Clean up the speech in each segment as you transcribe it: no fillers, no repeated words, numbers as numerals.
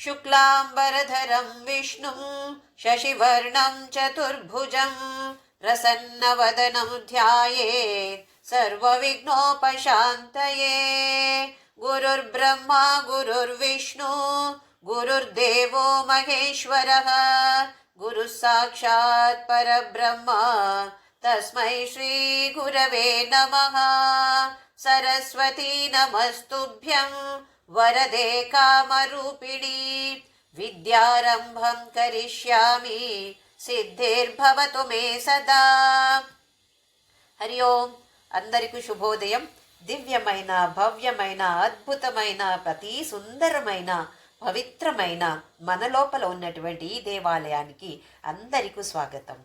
शुक्लाम्बरधरं विष्णुं शशिवर्णं चतुर्भुजं प्रसन्नवदनं ध्यायेत् सर्वविघ्नोपशान्तये। गुरुर्ब्रह्मा गुरुर्विष्णु गुरुर्देवो महेश्वरः गुरुः साक्षात् परब्रह्म तस्मै श्रीगुरवे नमः। सरस्वती नमस्तुभ्यं वरदे कामरूपिणी विद्यारम्भं करिष्यामि सिद्धिर्भवतु मे सदा। हरि ओं अंदरिकी शुभोदयं। దివ్యమైన భవ్యమైన అద్భుతమైన ప్రతి సుందరమైన పవిత్రమైన మన లోపల ఉన్నటువంటి ఈ దేవాలయానికి అందరికీ స్వాగతం.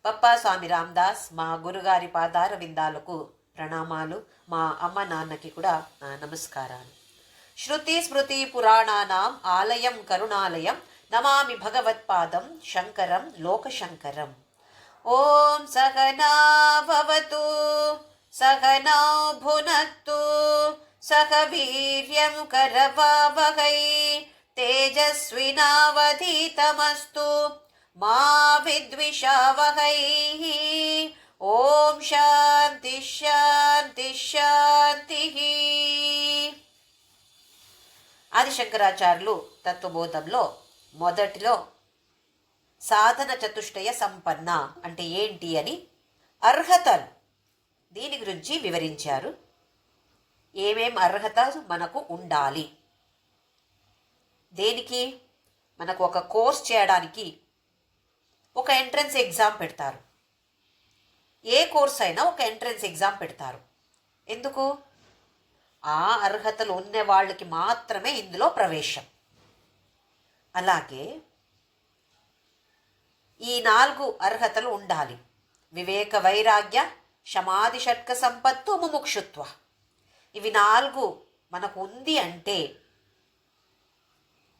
పప్పా స్వామి రామదాస్ మా గురుగారి పాదార విందాలకు ప్రణామాలు. మా అమ్మ నాన్నకి కూడా నమస్కారాలు. శృతి స్మృతి పురాణానాం ఆలయం కరుణాలయం నమామి భగవత్పాదం శంకరం లోకశంకరం. ఓం సహనా భవతు सहनौ भुनक्तु सह वीर्यं करवावहै तेजस्विनावधीतमस्तु मा विद्विषावहै. ओम शांति शांति शांति. ఆదిశంకరాచార్యులు తత్వబోధంలో మొదటిలో సాధన చతుష్టయ సంపన్న అంటే ఏంటి అని అర్హతలు దీని గురించి వివరించారు. ఏమేం అర్హత మనకు ఉండాలి, దేనికి మనకు ఒక కోర్స్ చేయడానికి ఒక ఎంట్రన్స్ ఎగ్జామ్ పెడతారు. ఏ కోర్స్ అయినా ఒక ఎంట్రన్స్ ఎగ్జామ్ పెడతారు. ఎందుకు? ఆ అర్హతలు ఉన్న వాళ్ళకి మాత్రమే ఇందులో ప్రవేశం. అలాగే ఈ 4 అర్హతలు ఉండాలి. వివేక వైరాగ్య శమాధి షట్క సంపత్తు ముముక్షుత్వ. ఇవి 4 మనకు ఉంది అంటే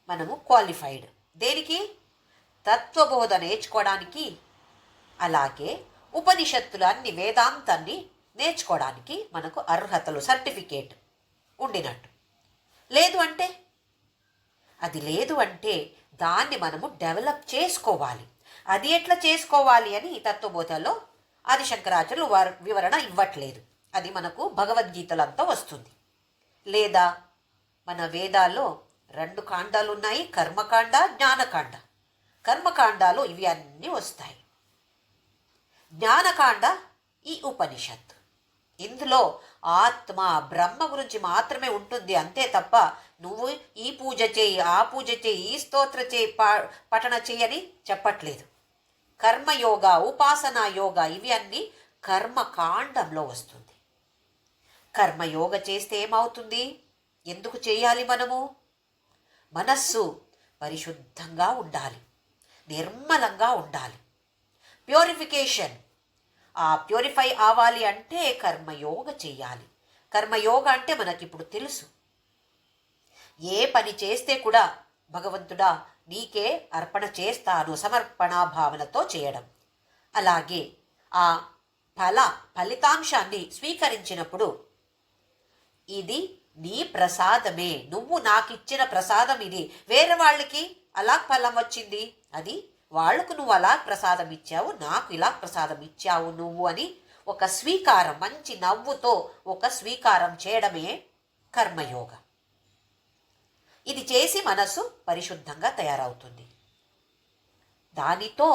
మనము క్వాలిఫైడ్. దేనికి? తత్వబోధ నేర్చుకోవడానికి, అలాగే ఉపనిషత్తులు అన్ని వేదాంతాన్ని నేర్చుకోవడానికి మనకు అర్హతలు సర్టిఫికేట్ ఉండినట్టు. లేదు అంటే అది లేదు అంటే దాన్ని మనము డెవలప్ చేసుకోవాలి. అది ఎట్లా చేసుకోవాలి అని తత్వబోధలో ఆదిశంకరాచార్యులు వివరణ ఇవ్వట్లేదు. అది మనకు భగవద్గీతలంతా వస్తుంది. లేదా మన వేదాల్లో 2 కాండాలు ఉన్నాయి, కర్మకాండ జ్ఞానకాండ. కర్మకాండాలు ఇవి అన్నీ వస్తాయి. జ్ఞానకాండ ఈ ఉపనిషత్. ఇందులో ఆత్మ బ్రహ్మ గురించి మాత్రమే ఉంటుంది. అంతే తప్ప నువ్వు ఈ పూజ చేయి, ఆ పూజ చేయి, ఈ స్తోత్ర చేయి, పఠన చేయని చెప్పట్లేదు. కర్మయోగ, ఉపాసనా యోగ ఇవి అన్నీ కర్మకాండంలో వస్తుంది. కర్మయోగ చేస్తే ఏమవుతుంది? ఎందుకు చేయాలి మనము? మనస్సు పరిశుద్ధంగా ఉండాలి, నిర్మలంగా ఉండాలి. ప్యూరిఫికేషన్. ఆ ప్యూరిఫై అవ్వాలి అంటే కర్మయోగ చేయాలి. కర్మయోగ అంటే మనకిప్పుడు తెలుసు. ఏ పని చేస్తే కూడా భగవంతుడా నీకే అర్పణ చేస్తాను సమర్పణా భావనతో చేయడం. అలాగే ఆ ఫలితాంశాన్ని స్వీకరించినప్పుడు ఇది నీ ప్రసాదమే, నువ్వు నాకు ఇచ్చిన ప్రసాదం ఇది. వేరే వాళ్ళకి అలా ఫలం వచ్చింది, అది వాళ్లకు నువ్వు అలా ప్రసాదం ఇచ్చావు, నాకు ఇలా ప్రసాదం ఇచ్చావు నువ్వు అని ఒక స్వీకారం, మంచి నవ్వుతో ఒక స్వీకారం చేయడమే కర్మయోగ. ఇది చేసి మనసు పరిశుద్ధంగా తయారవుతుంది. దానితో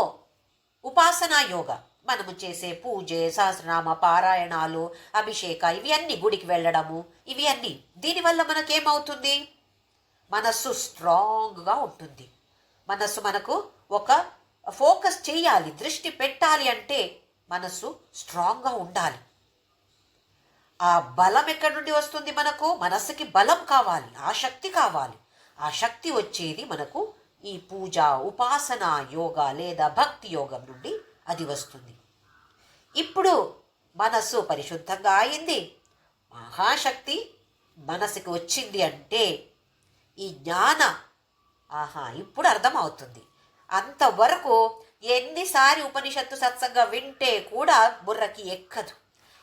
ఉపాసనా యోగ, మనము చేసే పూజ, సహస్రనామ పారాయణాలు, అభిషేక ఇవి అన్నీ, గుడికి వెళ్ళడము ఇవి అన్నీ, దీనివల్ల మనకేమవుతుంది? మనస్సు స్ట్రాంగ్గా ఉంటుంది. మనస్సు మనకు ఒక ఫోకస్ చేయాలి, దృష్టి పెట్టాలి అంటే మనస్సు స్ట్రాంగ్గా ఉండాలి. ఆ బలం ఎక్కడి నుండి వస్తుంది? మనకు మనస్సుకి బలం కావాలి, ఆ శక్తి కావాలి. ఆ శక్తి వచ్చేది మనకు ఈ పూజ, ఉపాసన యోగా లేదా భక్తి యోగం నుండి అది వస్తుంది. ఇప్పుడు మనస్సు పరిశుద్ధంగా అయింది, మహాశక్తి మనసుకి వచ్చింది అంటే ఈ జ్ఞాన ఇప్పుడు అర్థమవుతుంది. అంతవరకు ఎన్నిసారి ఉపనిషత్తు సత్సంగం వింటే కూడా బుర్రకి ఎక్కదు.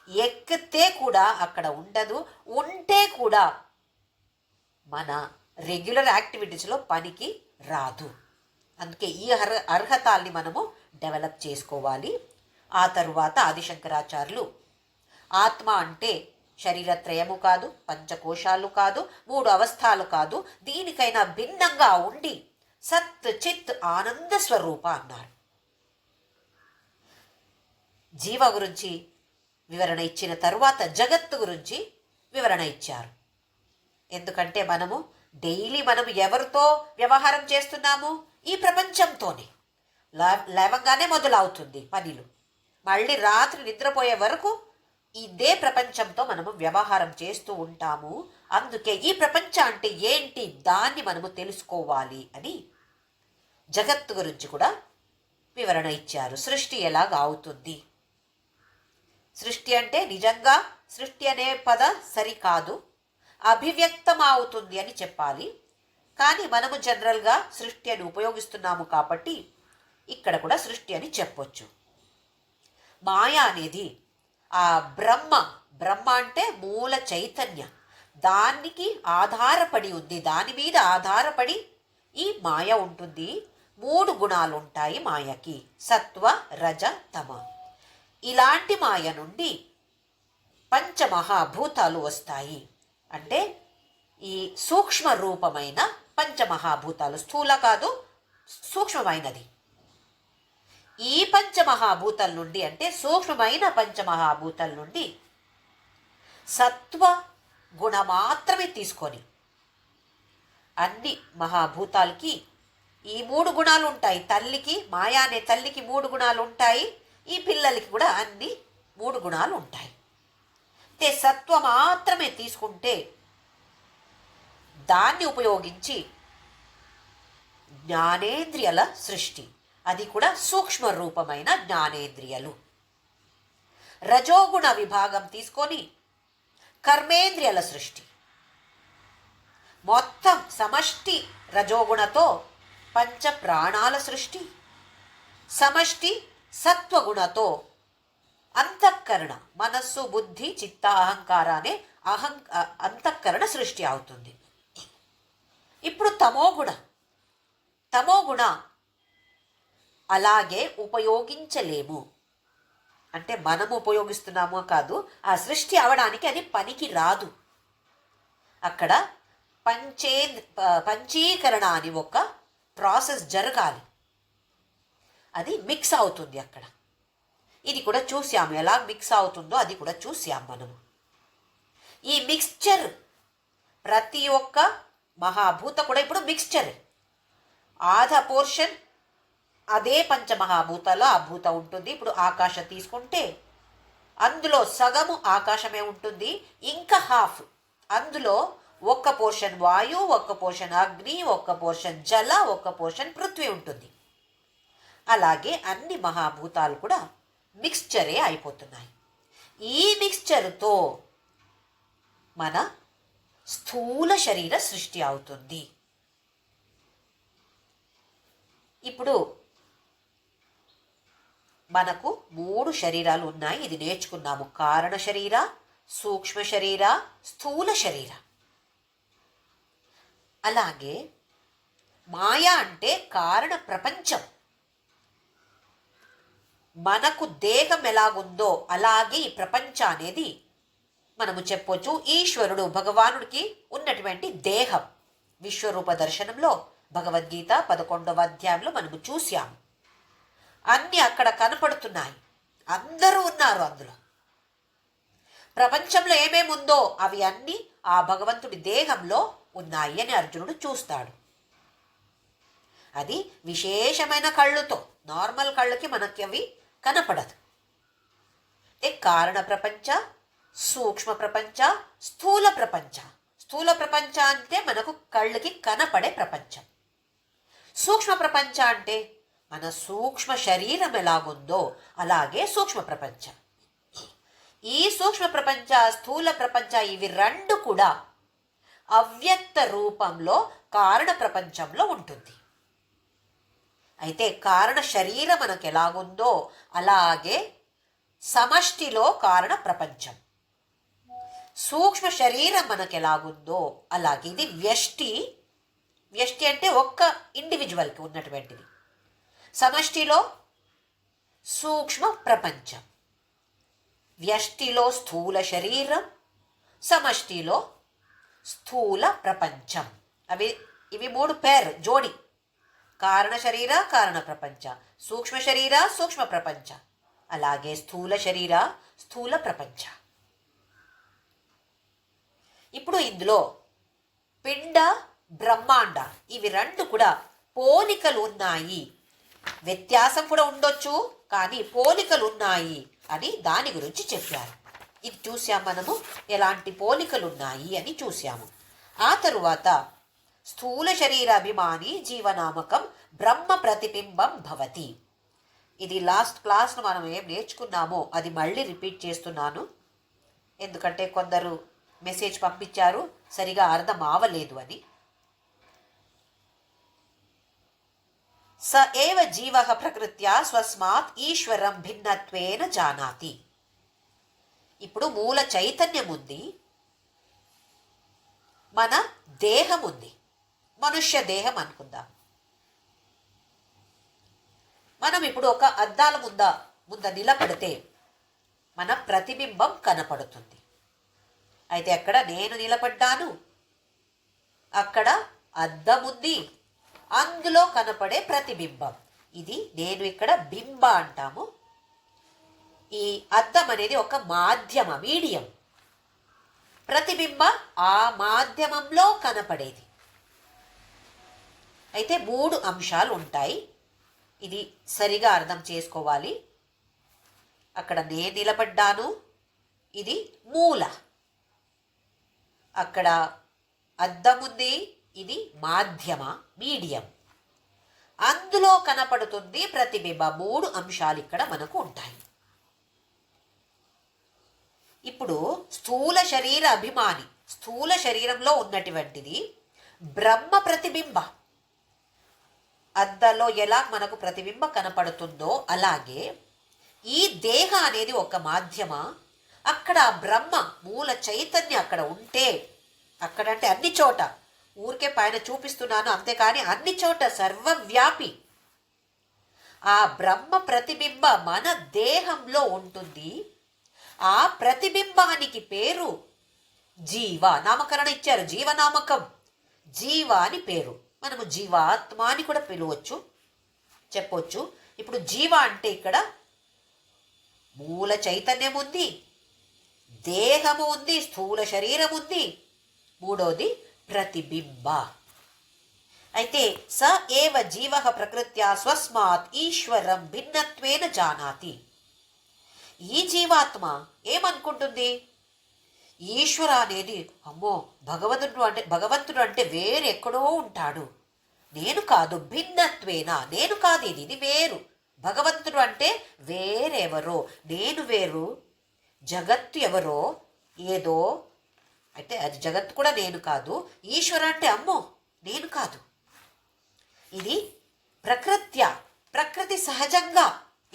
ఎక్కితే కూడా అక్కడ ఉండదు. ఉంటే కూడా మన రెగ్యులర్ యాక్టివిటీస్లో పనికి రాదు. అందుకే ఈ అర్హతల్ని మనము డెవలప్ చేసుకోవాలి. ఆ తరువాత ఆదిశంకరాచార్యులు ఆత్మ అంటే శరీరత్రయము కాదు, పంచకోశాలు కాదు, 3 అవస్థలు కాదు, దీనికైనా భిన్నంగా ఉండి సత్ చిత్ ఆనంద స్వరూప అన్నారు. జీవ గురించి వివరణ ఇచ్చిన తరువాత జగత్తు గురించి వివరణ ఇచ్చారు. ఎందుకంటే మనము ఎవరితో వ్యవహారం చేస్తున్నాము? ఈ ప్రపంచంతోనే. లేవగానే మొదలవుతుంది పనులు, మళ్ళీ రాత్రి నిద్రపోయే వరకు ఇదే ప్రపంచంతో మనము వ్యవహారం చేస్తూ ఉంటాము. అందుకే ఈ ప్రపంచం అంటే ఏంటి, దాన్ని మనము తెలుసుకోవాలి అని జగత్తు గురించి కూడా వివరణ ఇచ్చారు. సృష్టి ఎలాగ అవుతుంది? సృష్టి అంటే నిజంగా సృష్టి అనే పద సరికాదు, అభివ్యక్తం అవుతుంది అని చెప్పాలి. కానీ మనము జనరల్గా సృష్టి అని ఉపయోగిస్తున్నాము కాబట్టి ఇక్కడ కూడా సృష్టి అని చెప్పొచ్చు. మాయ అనేది ఆ బ్రహ్మ అంటే మూల చైతన్యం, దానికి ఆధారపడి ఉంది. దాని మీద ఆధారపడి ఈ మాయ ఉంటుంది. 3 గుణాలు ఉంటాయి మాయకి, సత్వ రజ తమ. ఇలాంటి మాయ నుండి పంచమహాభూతాలు వస్తాయి. అంటే ఈ సూక్ష్మ రూపమైన పంచమహాభూతాలు, స్థూల కాదు, సూక్ష్మమైనది. ఈ పంచమహాభూతాల నుండి అంటే సూక్ష్మమైన పంచమహాభూతాల నుండి సత్వ గుణ మాత్రమే తీసుకొని అన్ని మహాభూతాలకి ఈ 3 గుణాలు ఉంటాయి. తల్లికి, మాయా అనే తల్లికి 3 గుణాలు ఉంటాయి. ఈ పిల్లలకి కూడా అన్ని 3 గుణాలు ఉంటాయి. అంటే సత్వ మాత్రమే తీసుకుంటే దాన్ని ఉపయోగించి జ్ఞానేంద్రియాల సృష్టి, అది కూడా సూక్ష్మ రూపమైన జ్ఞానేంద్రియాలు. రజోగుణ విభాగం తీసుకొని కర్మేంద్రియాల సృష్టి, మొత్తం సమష్టి రజోగుణతో పంచ ప్రాణాల సృష్టి, సమష్టి సత్వగుణతో అంతఃకరణ, మనస్సు బుద్ధి చిత్త అహంకార అనే అంతఃకరణ సృష్టి అవుతుంది. ఇప్పుడు తమోగుణ అలాగే ఉపయోగించలేము. అంటే మనము ఉపయోగిస్తున్నామో కాదు, ఆ సృష్టి అవడానికి అది పనికి రాదు. అక్కడ పంచీకరణ అని ఒక ప్రాసెస్ జరగాలి, అది మిక్స్ అవుతుంది అక్కడ. ఇది కూడా చూసాము, ఎలా మిక్స్ అవుతుందో అది కూడా చూసాము మనము. ఈ మిక్స్చర్ ప్రతి ఒక్క మహాభూత కూడా ఇప్పుడు మిక్స్చర్. ఆధా పోర్షన్ అదే పంచమహాభూతాల్లో ఆ భూత ఉంటుంది. ఇప్పుడు ఆకాశం తీసుకుంటే అందులో సగము ఆకాశమే ఉంటుంది, ఇంకా హాఫ్ అందులో ఒక్క పోర్షన్ వాయు, ఒక్క పోర్షన్ అగ్ని, ఒక్క పోర్షన్ జల, ఒక్క పోర్షన్ పృథ్వీ ఉంటుంది. అలాగే అన్ని మహాభూతాలు కూడా మిక్స్చరే అయిపోతున్నాయి. ఈ మిక్స్చర్తో మన స్థూల శరీర సృష్టి అవుతుంది. ఇప్పుడు మనకు 3 శరీరాలు ఉన్నాయి, ఇది నేర్చుకున్నాము. కారణ శరీర, సూక్ష్మ శరీర, స్థూల శరీర. అలాగే మాయా అంటే కారణ ప్రపంచం. మనకు దేహం ఎలాగుందో అలాగే ఈ ప్రపంచం అనేది మనము చెప్పొచ్చు. ఈశ్వరుడు భగవానుడికి ఉన్నటువంటి దేహం విశ్వరూప దర్శనంలో భగవద్గీత 11వ అధ్యాయంలో మనము చూసాము. అన్నీ అక్కడ కనపడుతున్నాయి, అందరూ ఉన్నారు అందులో. ప్రపంచంలో ఏమేమి ఉందో అవి అన్నీ ఆ భగవంతుడి దేహంలో ఉన్నాయి అని అర్జునుడు చూస్తాడు. అది విశేషమైన కళ్ళుతో, నార్మల్ కళ్ళకి మనకి అవి కనపడదు. కారణ ప్రపంచ, సూక్ష్మ ప్రపంచ, స్థూల ప్రపంచ. స్థూల ప్రపంచ అంటే మనకు కళ్ళకి కనపడే ప్రపంచం. సూక్ష్మ ప్రపంచ అంటే మన సూక్ష్మ శరీరం ఎలాగుందో అలాగే సూక్ష్మ ప్రపంచం. ఈ సూక్ష్మ ప్రపంచ, స్థూల ప్రపంచ ఇవి రెండు కూడా అవ్యక్త రూపంలో కారణ ప్రపంచంలో ఉంటుంది. అయితే కారణ శరీరం మనకు ఎలాగుందో అలాగే సమష్టిలో కారణ ప్రపంచం, సూక్ష్మ శరీరం మనకు ఎలాగుందో అలాగే ఇది వ్యష్టి. వ్యష్టి అంటే ఒక్క ఇండివిజువల్కి ఉన్నటువంటిది. సమష్టిలో సూక్ష్మ ప్రపంచం, వ్యష్టిలో స్థూల శరీరం, సమష్టిలో స్థూల ప్రపంచం. ఇవి మూడు పేర్ జోడి. కారణ శరీర, కారణ ప్రపంచ, సూక్ష్మ శరీర, సూక్ష్మ ప్రపంచ, అలాగే స్థూల శరీర, స్థూల ప్రపంచ. ఇప్పుడు ఇందులో పిండ, బ్రహ్మాండ ఇవి రెండు కూడా పోలికలు ఉన్నాయి. వ్యత్యాసం కూడా ఉండొచ్చు, కానీ పోలికలు ఉన్నాయి అని దాని గురించి చెప్పారు. ఇది చూసాము మనము, ఎలాంటి పోలికలు ఉన్నాయి అని చూసాము. ఆ తరువాత స్థూల శరీరాభిమాని జీవనామకం బ్రహ్మ ప్రతిబింబం భవతి. ఇది లాస్ట్ క్లాస్ను మనం ఏం నేర్చుకున్నామో అది మళ్ళీ రిపీట్ చేస్తున్నాను, ఎందుకంటే కొందరు మెసేజ్ పంపించారు సరిగా అర్థం అవలేదు అని. స ఏవ జీవ ప్రకృత్యా స్వస్మాత్ ఈశ్వరం భిన్నత్వేన జానాతి. ఇప్పుడు మూల చైతన్యం ఉంది, మన దేహం ఉంది, మనుష్య దేహం అనుకుందాం. మనం ఇప్పుడు ఒక అద్దాల ముంద నిలబడితే మన ప్రతిబింబం కనపడుతుంది. అయితే అక్కడ నేను నిలబడ్డాను, అక్కడ అద్దం ఉంది, అందులో కనపడే ప్రతిబింబం. ఇది నేను ఇక్కడ బింబ అంటాము. ఈ అద్దం అనేది ఒక మాధ్యమ, మీడియం. ప్రతిబింబ ఆ మాధ్యమంలో కనపడేది. అయితే మూడు అంశాలు ఉంటాయి, ఇది సరిగా అర్థం చేసుకోవాలి. అక్కడ నేను నిలబడ్డాను, ఇది మూల. అక్కడ అద్దం ఉంది, ఇది మాధ్యమ, మీడియం. అందులో కనపడుతుంది ప్రతిబింబ. మూడు అంశాలు ఇక్కడ మనకు ఉంటాయి. ఇప్పుడు స్థూల శరీర అభిమాని, స్థూల శరీరంలో ఉన్నటువంటిది బ్రహ్మ ప్రతిబింబ. అద్దంలో ఎలా మనకు ప్రతిబింబ కనపడుతుందో అలాగే ఈ దేహ అనేది ఒక మాధ్యమ. అక్కడ బ్రహ్మ మూల చైతన్యం అక్కడ ఉంటే, అక్కడంటే అన్ని చోట, ఊరికే పైన చూపిస్తున్నాను అంతేకాని అన్ని చోట సర్వవ్యాపి. ఆ బ్రహ్మ ప్రతిబింబ మన దేహంలో ఉంటుంది. ఆ ప్రతిబింబానికి పేరు జీవ. నామకరణ ఇచ్చారు, జీవనామకం. జీవ అని పేరు. మనము జీవాత్మ అని కూడా పిలవచ్చు, చెప్పొచ్చు. ఇప్పుడు జీవ అంటే ఇక్కడ మూల చైతన్యం ఉంది, దేహము ఉంది, స్థూల శరీరం ఉంది, మూడోది ప్రతిబింబ. అయితే స ఏవ జీవ ప్రకృత్యా స్వస్మాత్ ఈశ్వరం భిన్నత్వేన జానాతి. ఈ జీవాత్మ ఏమనుకుంటుంది? ఈశ్వర అనేది అమ్మో భగవంతుడు అంటే వేరెక్కడో ఉంటాడు, నేను కాదు, భిన్నత్వేన, నేను కాదు, ఇది వేరు. భగవంతుడు అంటే వేరెవరో, నేను వేరు, జగత్తు ఎవరో ఏదో, అయితే అది జగత్తు కూడా నేను కాదు. ఈశ్వర అంటే అమ్మో నేను కాదు. ఇది ప్రకృతి సహజంగా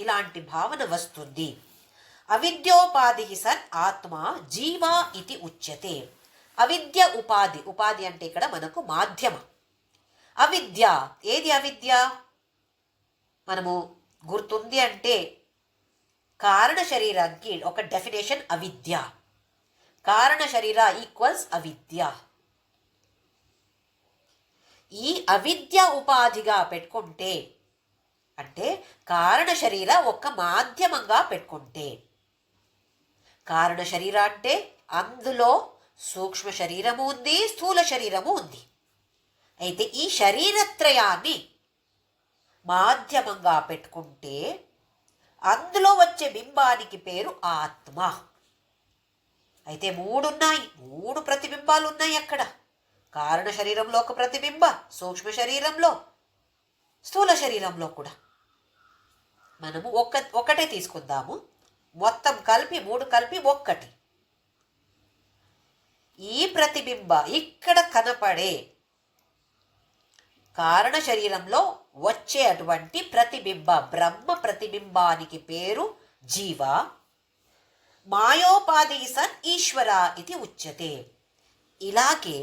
ఇలాంటి భావన వస్తుంది. అవిద్యోపాధి సన్ ఆత్మ జీవా ఇది ఉచ్యతే. అవిద్య ఉపాధి, ఉపాధి అంటే ఇక్కడ మనకు మాధ్యమ. అవిద్య, ఏది అవిద్య? మనము గుర్తుంది అంటే కారణ శరీరానికి ఒక డెఫినేషన్ అవిద్య. కారణ శరీర ఈక్వల్స్ అవిద్య. ఈ అవిద్య ఉపాధిగా పెట్టుకుంటే, అంటే కారణ శరీర ఒక మాధ్యమంగా పెట్టుకుంటే, కారణ శరీర అంటే అందులో సూక్ష్మ శరీరము ఉంది, స్థూల శరీరము ఉంది. అయితే ఈ శరీరత్రయాన్ని మాధ్యమంగా పెట్టుకుంటే అందులో వచ్చే బింబానికి పేరు ఆత్మ. అయితే మూడు ప్రతిబింబాలు ఉన్నాయి అక్కడ. కారణ శరీరంలో ఒక ప్రతిబింబ, సూక్ష్మ శరీరంలో, స్థూల శరీరంలో కూడా. మనము ఒకటే తీసుకుందాము. మొత్తం కలిపి 3 కలిపి 1. ఈ ప్రతిబింబ ఇక్కడ కనపడే కారణ శరీరంలో వచ్చే అటువంటి ప్రతిబింబ బ్రహ్మ ప్రతిబింబానికి పేరు జీవ. మాయోపాధి సన్ ఈశ్వర ఇది ఉచ్యతే. ఇలాగే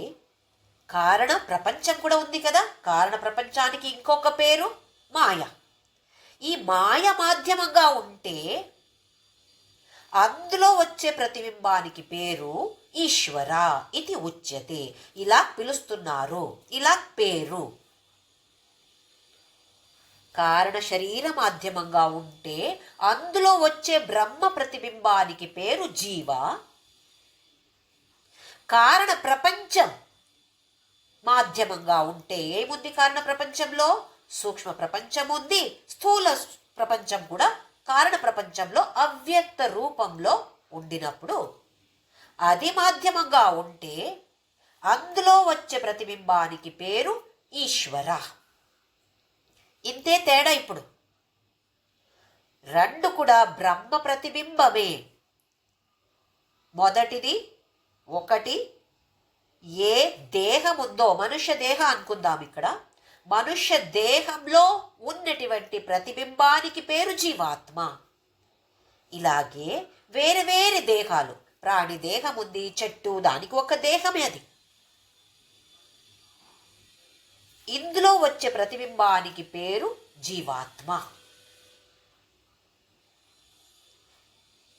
కారణ ప్రపంచం కూడా ఉంది కదా, కారణ ప్రపంచానికి ఇంకొక పేరు మాయ. ఈ మాయ మాధ్యమంగా ఉంటే అందులో వచ్చే ప్రతిబింబానికి పేరు ఈశ్వర ఇది ఉచ్యతే. ఇలా పిలుస్తున్నారు, ఇలా పేరు. కారణ శరీర మాధ్యమంగా ఉంటే అందులో వచ్చే బ్రహ్మ ప్రతిబింబానికి పేరు జీవ. కారణ ప్రపంచం మాధ్యమంగా ఉంటే ఏముంది కారణ ప్రపంచంలో? సూక్ష్మ ప్రపంచం ఉంది, స్థూల ప్రపంచం కూడా కారణ ప్రపంచంలో అవ్యక్త రూపంలో ఉండినప్పుడు అది మాధ్యమంగా ఉంటే అందులో వచ్చే ప్రతిబింబానికి పేరు ఈశ్వర. ఇంతే తేడా. ఇప్పుడు రెండు కూడా బ్రహ్మ ప్రతిబింబమే. మొదటిది ఒకటి, ఏ దేహం ఉందో మనుష్య దేహం అనుకుందాం. ఇక్కడ మనుష్య దేహంలో ఉన్నటువంటి ప్రతిబింబానికి పేరు జీవాత్మ. ఇలాగే వేరే వేరే దేహాలు, ప్రాణి దేహం ఉంది, చెట్టు, దానికి ఒక దేహమే అది. ఇందులో వచ్చే ప్రతిబింబానికి పేరు జీవాత్మ.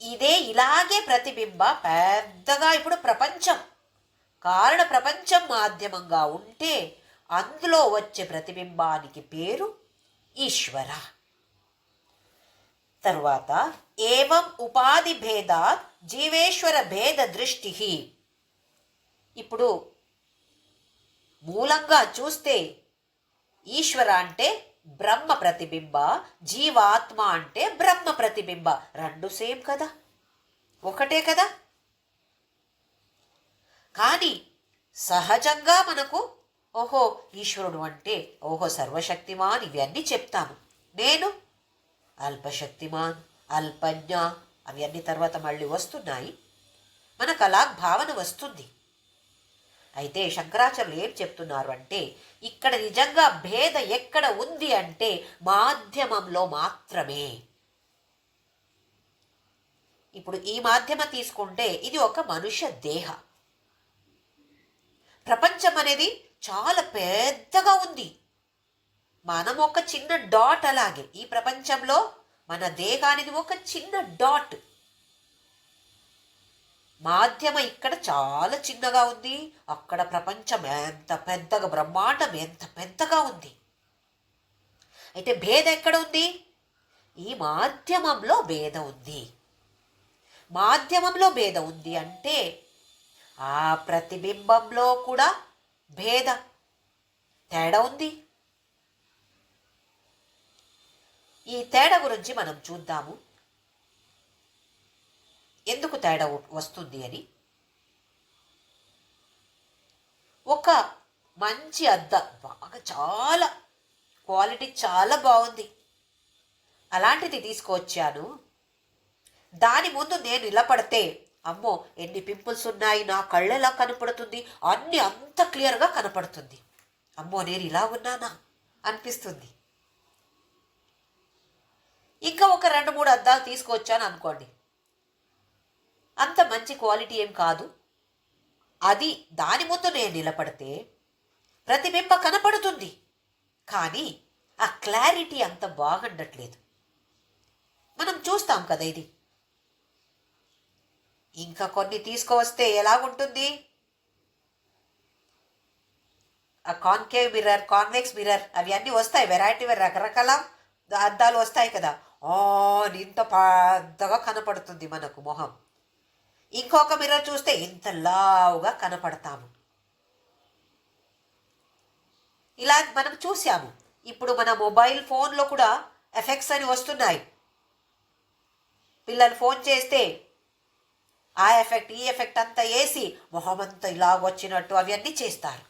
ఇదే ఇలాగే ప్రతిబింబ పెద్దగా ఇప్పుడు ప్రపంచం, కారణ ప్రపంచం మాధ్యమంగా ఉంటే అందులో వచ్చే ప్రతిబింబానికి పేరు ఈశ్వర. తరువాత ఏవం ఉపాధి భేదాత్ జీవేశ్వర భేద దృష్టి. ఇప్పుడు మూలంగా చూస్తే ఈశ్వర అంటే బ్రహ్మ ప్రతిబింబ, జీవాత్మ అంటే బ్రహ్మ ప్రతిబింబ. రెండు సేమ్ కదా, ఒకటే కదా. కానీ సహజంగా మనకు ఓహో ఈశ్వరుడు అంటే ఓహో సర్వశక్తిమాన్ ఇవన్నీ చెప్తాను. నేను అల్పశక్తిమాన్, అల్పజ్ఞ అవన్నీ తర్వాత మళ్ళీ వస్తున్నాయి. మనకు అలా భావన వస్తుంది. అయితే శంకరాచార్యులు ఏం చెప్తున్నారు అంటే ఇక్కడ నిజంగా భేద ఎక్కడ ఉంది అంటే మాధ్యమంలో మాత్రమే. ఇప్పుడు ఈ మాధ్యమం తీసుకుంటే ఇది ఒక మనుష్య దేహ. ప్రపంచం అనేది చాలా పెద్దగా ఉంది, మనం ఒక చిన్న డాట్. అలాగే ఈ ప్రపంచంలో మన దేహానికి ఒక చిన్న డాట్. మాధ్యమ ఇక్కడ చాలా చిన్నగా ఉంది, అక్కడ ప్రపంచం ఎంత పెద్దగా, బ్రహ్మాండం ఎంత పెద్దగా ఉంది. అయితే భేదం ఎక్కడ ఉంది? ఈ మాధ్యమంలో భేదం ఉంది. మాధ్యమంలో భేదం ఉంది అంటే ఆ ప్రతిబింబంలో కూడా భేద తేడా ఉంది. ఈ తేడా గురించి మనం చూద్దాము, ఎందుకు తేడా వస్తుంది అని. ఒక మంచి అద్దం, బాగా చాలా క్వాలిటీ చాలా బాగుంది, అలాంటిది తీసుకొచ్చాను. దాని ముందు నేను నిలబడితే అమ్మో ఎన్ని పింపుల్స్ ఉన్నాయి, నా కళ్ళు ఎలా కనపడుతుంది, అన్నీ అంత క్లియర్గా కనపడుతుంది. అమ్మో నేను ఇలా ఉన్నానా అనిపిస్తుంది. ఇంకా ఒక 2-3 అద్దాలు తీసుకొచ్చాను అనుకోండి, అంత మంచి క్వాలిటీ ఏం కాదు. అది దాని ముందు నేను నిలబడితే ప్రతిబింబ కనపడుతుంది, కానీ ఆ క్లారిటీ అంత బాగుండట్లేదు. మనం చూస్తాం కదా ఇది. ఇంకా కొన్ని తీసుకువస్తే ఎలాగుంటుంది? ఆ కాన్కేవ్ మిర్రర్, కాన్వెక్స్ మిర్రర్ అవి అన్నీ వస్తాయి, వెరైటీ రకరకాల అద్దాలు వస్తాయి కదా. ఇంత పెద్దగా కనపడుతుంది మనకు మొహం. ఇంకొక మిర్రర్ చూస్తే ఇంత లావుగా కనపడతాము. ఇలా మనం చూసాము. ఇప్పుడు మన మొబైల్ ఫోన్లో కూడా ఎఫెక్ట్స్ అని వస్తున్నాయి. పిల్లలు ఫోన్ చేస్తే ఆ ఎఫెక్ట్ ఈ ఎఫెక్ట్ అంతా వేసి మొహం అంతా ఇలా వచ్చినట్టు అవన్నీ చేస్తారు.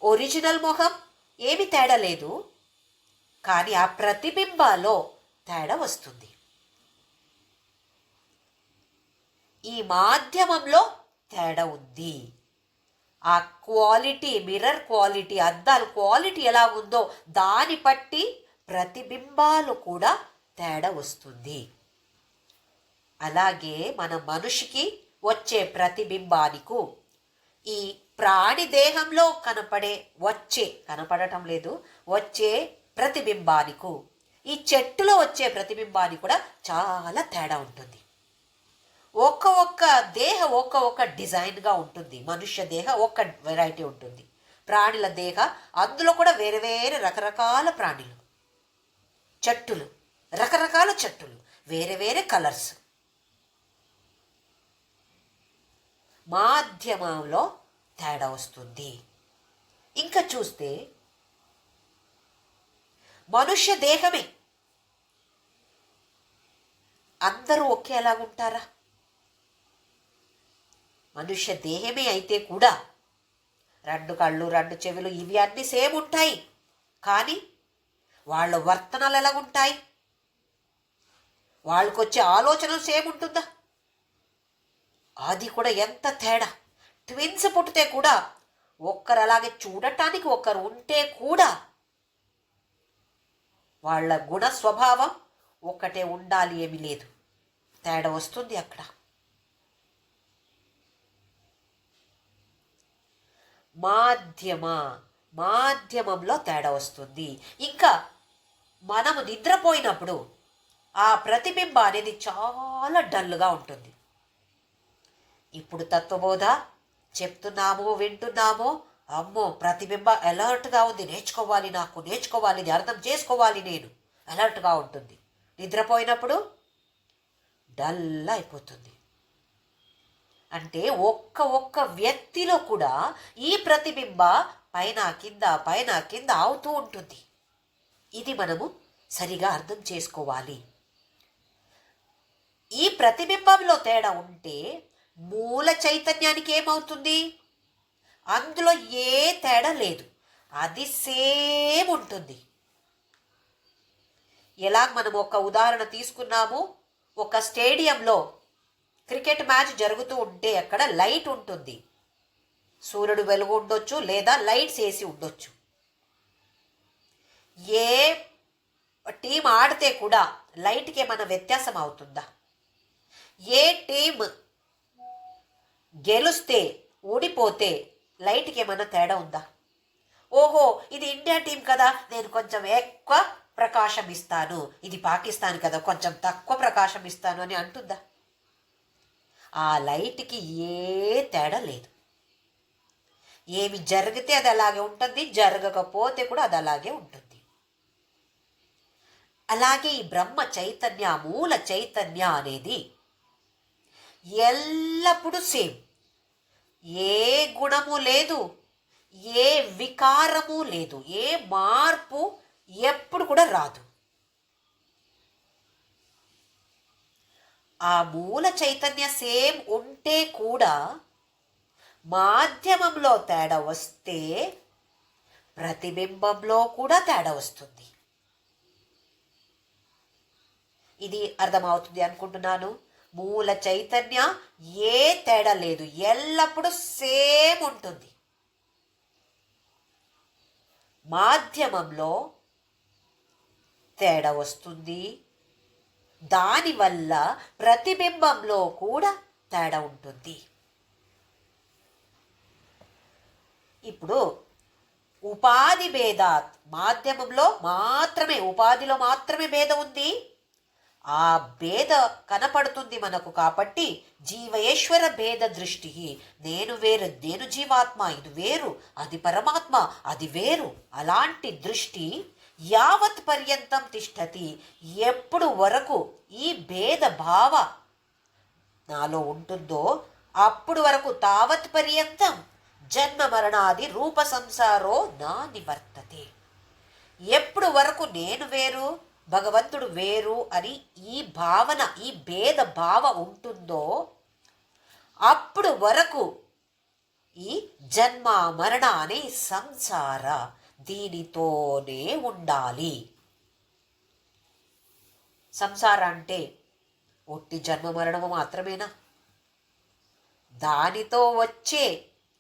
ఒరిజినల్ మొహం ఏమి తేడా లేదు, కానీ ఆ ప్రతిబింబాలో తేడా వస్తుంది. ఈ మాధ్యమంలో తేడా ఉంది. ఆ క్వాలిటీ, మిర్రర్ క్వాలిటీ, అద్దాల క్వాలిటీ ఎలా ఉందో దాన్ని బట్టి ప్రతిబింబాలు కూడా తేడా వస్తుంది. అలాగే మన మనిషికి వచ్చే ప్రతిబింబానికి, ఈ ప్రాణి దేహంలో కనపడటం లేదు, వచ్చే ప్రతిబింబానికి, ఈ చెట్టులో వచ్చే ప్రతిబింబానికి కూడా చాలా తేడా ఉంటుంది. ఒక్క ఒక్క డిజైన్గా ఉంటుంది. మనుష్య దేహ ఒక్క వెరైటీ ఉంటుంది. ప్రాణుల దేహ అందులో కూడా వేరే వేరే రకరకాల ప్రాణులు, చెట్టులు, రకరకాల చెట్టులు, వేరే వేరే కలర్స్. మాధ్యమంలో తేడా వస్తుంది. ఇంకా చూస్తే మనుష్య దేహమే అందరూ ఒకేలాగుంటారా? మనుష్య దేహమే అయితే కూడా 2 కళ్ళు, 2 చెవులు, ఇవి అన్నీ సేమ్ ఉంటాయి. కానీ వాళ్ళ వర్తనలు ఎలాగుంటాయి? వాళ్ళకు వచ్చే ఆలోచనలు సేమ్ ఉంటుందా? అది కూడా ఎంత తేడా. ట్విన్స్ పుట్టితే కూడా ఒక్కరు అలాగే చూడటానికి ఒకరు ఉంటే కూడా వాళ్ళ గుణ స్వభావం ఒక్కటే ఉండాలి, ఏమీ లేదు. తేడా వస్తుంది అక్కడ. మాధ్యమంలో తేడా వస్తుంది. ఇంకా మనము నిద్రపోయినప్పుడు ఆ ప్రతిబింబ అనేది చాలా డల్గా ఉంటుంది. ఇప్పుడు తత్వబోధ చెప్తున్నామో వింటున్నామో, అమ్మో ప్రతిబింబ అలర్ట్గా ఉంది, నేర్చుకోవాలి, ఇది అర్థం చేసుకోవాలి, నేను అలర్ట్గా ఉంటుంది. నిద్రపోయినప్పుడు డల్ అయిపోతుంది. అంటే ఒక్క వ్యక్తిలో కూడా ఈ ప్రతిబింబ పైన కింద అవుతూ ఉంటుంది. ఇది మనము సరిగా అర్థం చేసుకోవాలి. ఈ ప్రతిబింబంలో తేడా ఉంటే మూల చైతన్యానికి ఏమవుతుంది? అందులో ఏ తేడా లేదు, అది సేమ్ ఉంటుంది. ఎలా మనం ఒక ఉదాహరణ తీసుకున్నాము, ఒక స్టేడియంలో క్రికెట్ మ్యాచ్ జరుగుతూ ఉంటే అక్కడ లైట్ ఉంటుంది. సూర్యుడు వెలుగు ఉండొచ్చు, లేదా లైట్స్ వేసి ఉండొచ్చు. ఏ టీం ఆడితే కూడా లైట్కి ఏమైనా వ్యత్యాసం అవుతుందా? ఏ టీం గెలుస్తే ఓడిపోతే లైట్కి ఏమైనా తేడా ఉందా? ఓహో ఇది ఇండియా టీం కదా, నేను కొంచెం ఎక్కువ ప్రకాశం ఇస్తాను, ఇది పాకిస్తాన్ కదా కొంచెం తక్కువ ప్రకాశం ఇస్తాను అని అంటుందా? ఆ లైట్కి ఏ తేడా లేదు. ఏమి జరిగితే అది అలాగే ఉంటుంది, జరగకపోతే కూడా అది అలాగే ఉంటుంది. అలాగే ఈ బ్రహ్మ చైతన్య, మూల చైతన్య అనేది ఎల్లప్పుడూ సేమ్. ఏ గుణము లేదు, ఏ వికారము లేదు, ఏ మార్పు ఎప్పుడు కూడా రాదు. ఆ మూల చైతన్య సేమ్ ఉంటే కూడా మాధ్యమంలో తేడా వస్తే ప్రతిబింబంలో కూడా తేడా వస్తుంది. ఇది అర్థమవుతుంది అనుకుంటున్నాను. మూల చైతన్య ఏ తేడా లేదు, ఎల్లప్పుడూ సేమ్ ఉంటుంది. మాధ్యమంలో తేడా వస్తుంది. దానివల్ల ప్రతిబింబంలో కూడా తేడా ఉంటుంది. ఇప్పుడు ఉపాధి భేదాత్, మాధ్యమంలో మాత్రమే, ఉపాధిలో మాత్రమే భేదం ఉంది. ఆ భేద కనపడుతుంది మనకు. కాబట్టి జీవేశ్వర భేద దృష్టి, నేను వేరు, నేను జీవాత్మ, ఇది వేరు, అది పరమాత్మ, అది వేరు, అలాంటి దృష్టి యావత్ పర్యంతం తిష్టతి, ఎప్పుడు వరకు ఈ భేద భావ నాలో ఉంటుందో అప్పుడు వరకు, తావత్ పర్యంతం జన్మ మరణాది రూప సంసారో నా నివర్తతే. ఎప్పుడు వరకు నేను వేరు, భగవంతుడు వేరు అని ఈ భావన, ఈ భేద భావ ఉంటుందో అప్పుడు వరకు ఈ జన్మ మరణ అనే సంసార దీనితోనే ఉండాలి. సంసార అంటే ఒట్టి జన్మ మరణము మాత్రమేనా? దానితో వచ్చే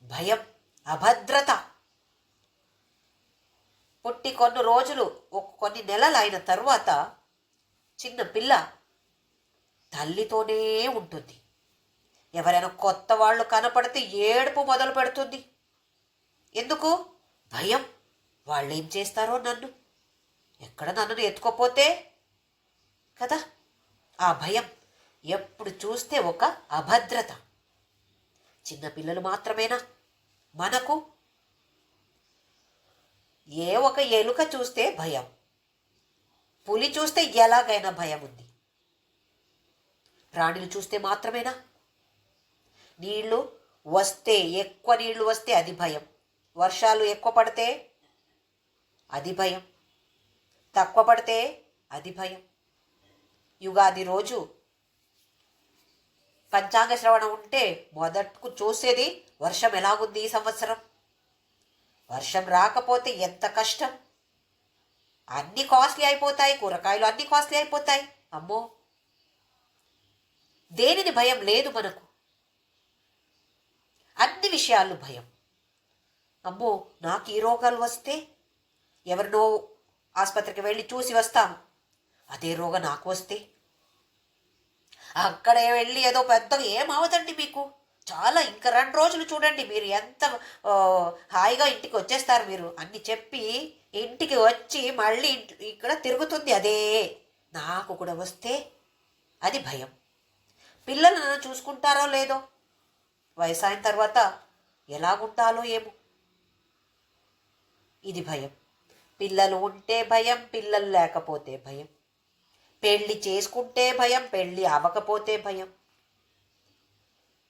భయం, అభద్రత. పుట్టి కొన్ని రోజులు, కొన్ని నెలలు అయిన తరువాత చిన్న పిల్ల తల్లితోనే ఉంటుంది. ఎవరైనా కొత్త వాళ్ళు కనపడితే ఏడుపు మొదలు పెడుతుంది. ఎందుకు? భయం. వాళ్ళు ఏం చేస్తారో, నన్ను ఎత్తుకోపోతే కదా. ఆ భయం. ఎప్పుడు చూస్తే ఒక అభద్రత. చిన్నపిల్లలు మాత్రమేనా? మనకు ఒక ఎలుక చూస్తే భయం, పులి చూస్తే ఎలాగైనా భయం ఉంది. ప్రాణులు చూస్తే మాత్రమేనా? నీళ్లు వస్తే, ఎక్కువ నీళ్లు వస్తే అది భయం. వర్షాలు ఎక్కువ పడితే అది భయం, తక్కువ పడితే అది భయం. యుగాది రోజు పంచాంగ శ్రవణం ఉంటే మొదటకు చూసేది వర్షం ఎలాగుంది ఈ సంవత్సరం. వర్షం రాకపోతే ఎంత కష్టం. అన్ని కాస్ట్లీ అయిపోతాయి, కూరగాయలు అన్ని కాస్ట్లీ అయిపోతాయి. అమ్మో, దేనిని భయం లేదు మనకు. అన్ని విషయాలు భయం. అమ్మో, నాకు ఈ రోగాలు వస్తే ఎవరినో ఆసుపత్రికి వెళ్ళి చూసి వస్తాము, అదే రోగం నాకు వస్తే అక్కడే వెళ్ళి ఏదో పెద్దగా ఏమవదండి మీకు, చాలా ఇంకా 2 రోజులు చూడండి, మీరు ఎంత హాయిగా ఇంటికి వచ్చేస్తారు మీరు అన్ని చెప్పి ఇంటికి వచ్చి మళ్ళీ ఇక్కడ తిరుగుతుంది అదే. నాకు కూడా వస్తే అది భయం. పిల్లలు నన్ను చూసుకుంటారో లేదో, వయసు అయిన తర్వాత ఎలాగుంటాలో ఏమో, ఇది భయం. పిల్లలు ఉంటే భయం, పిల్లలు లేకపోతే భయం. పెళ్ళి చేసుకుంటే భయం, పెళ్ళి అవ్వకపోతే భయం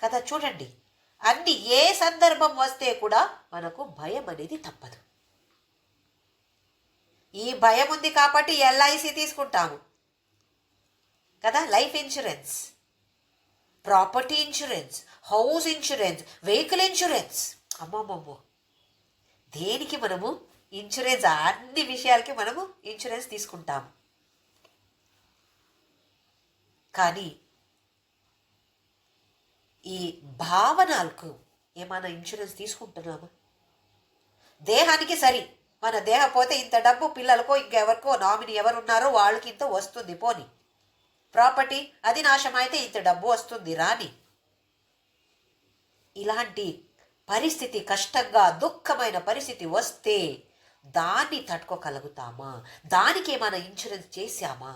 కదా. చూడండి, అన్ని ఏ సందర్భం వస్తే కూడా మనకు భయం అనేది తప్పదు. ఈ భయం ఉంది కాబట్టి ఎల్ఐసి తీసుకుంటాము కదా, life insurance, property insurance, house insurance, vehicle insurance. అమ్మమ్మమ్మో, దేనికి మనము ఇన్సూరెన్స్, అన్ని విషయాలకి మనము ఇన్సూరెన్స్ తీసుకుంటాము. కానీ ఈ భావనలకు ఏమైనా ఇన్సూరెన్స్ తీసుకుంటున్నామా? దేహానికి సరి, మన దేహం పోతే ఇంత డబ్బు, పిల్లలకో ఇంకెవరికో నామినీ ఎవరున్నారో వాళ్ళకి ఇంత వస్తుంది పోని. ప్రాపర్టీ అది నాశమైతే ఇంత డబ్బు వస్తుంది రాని. ఇలాంటి పరిస్థితి, కష్టంగా దుఃఖమైన పరిస్థితి వస్తే దాన్ని తట్టుకోగలుగుతామా? దానికి ఏమైనా ఇన్సూరెన్స్ చేశామా?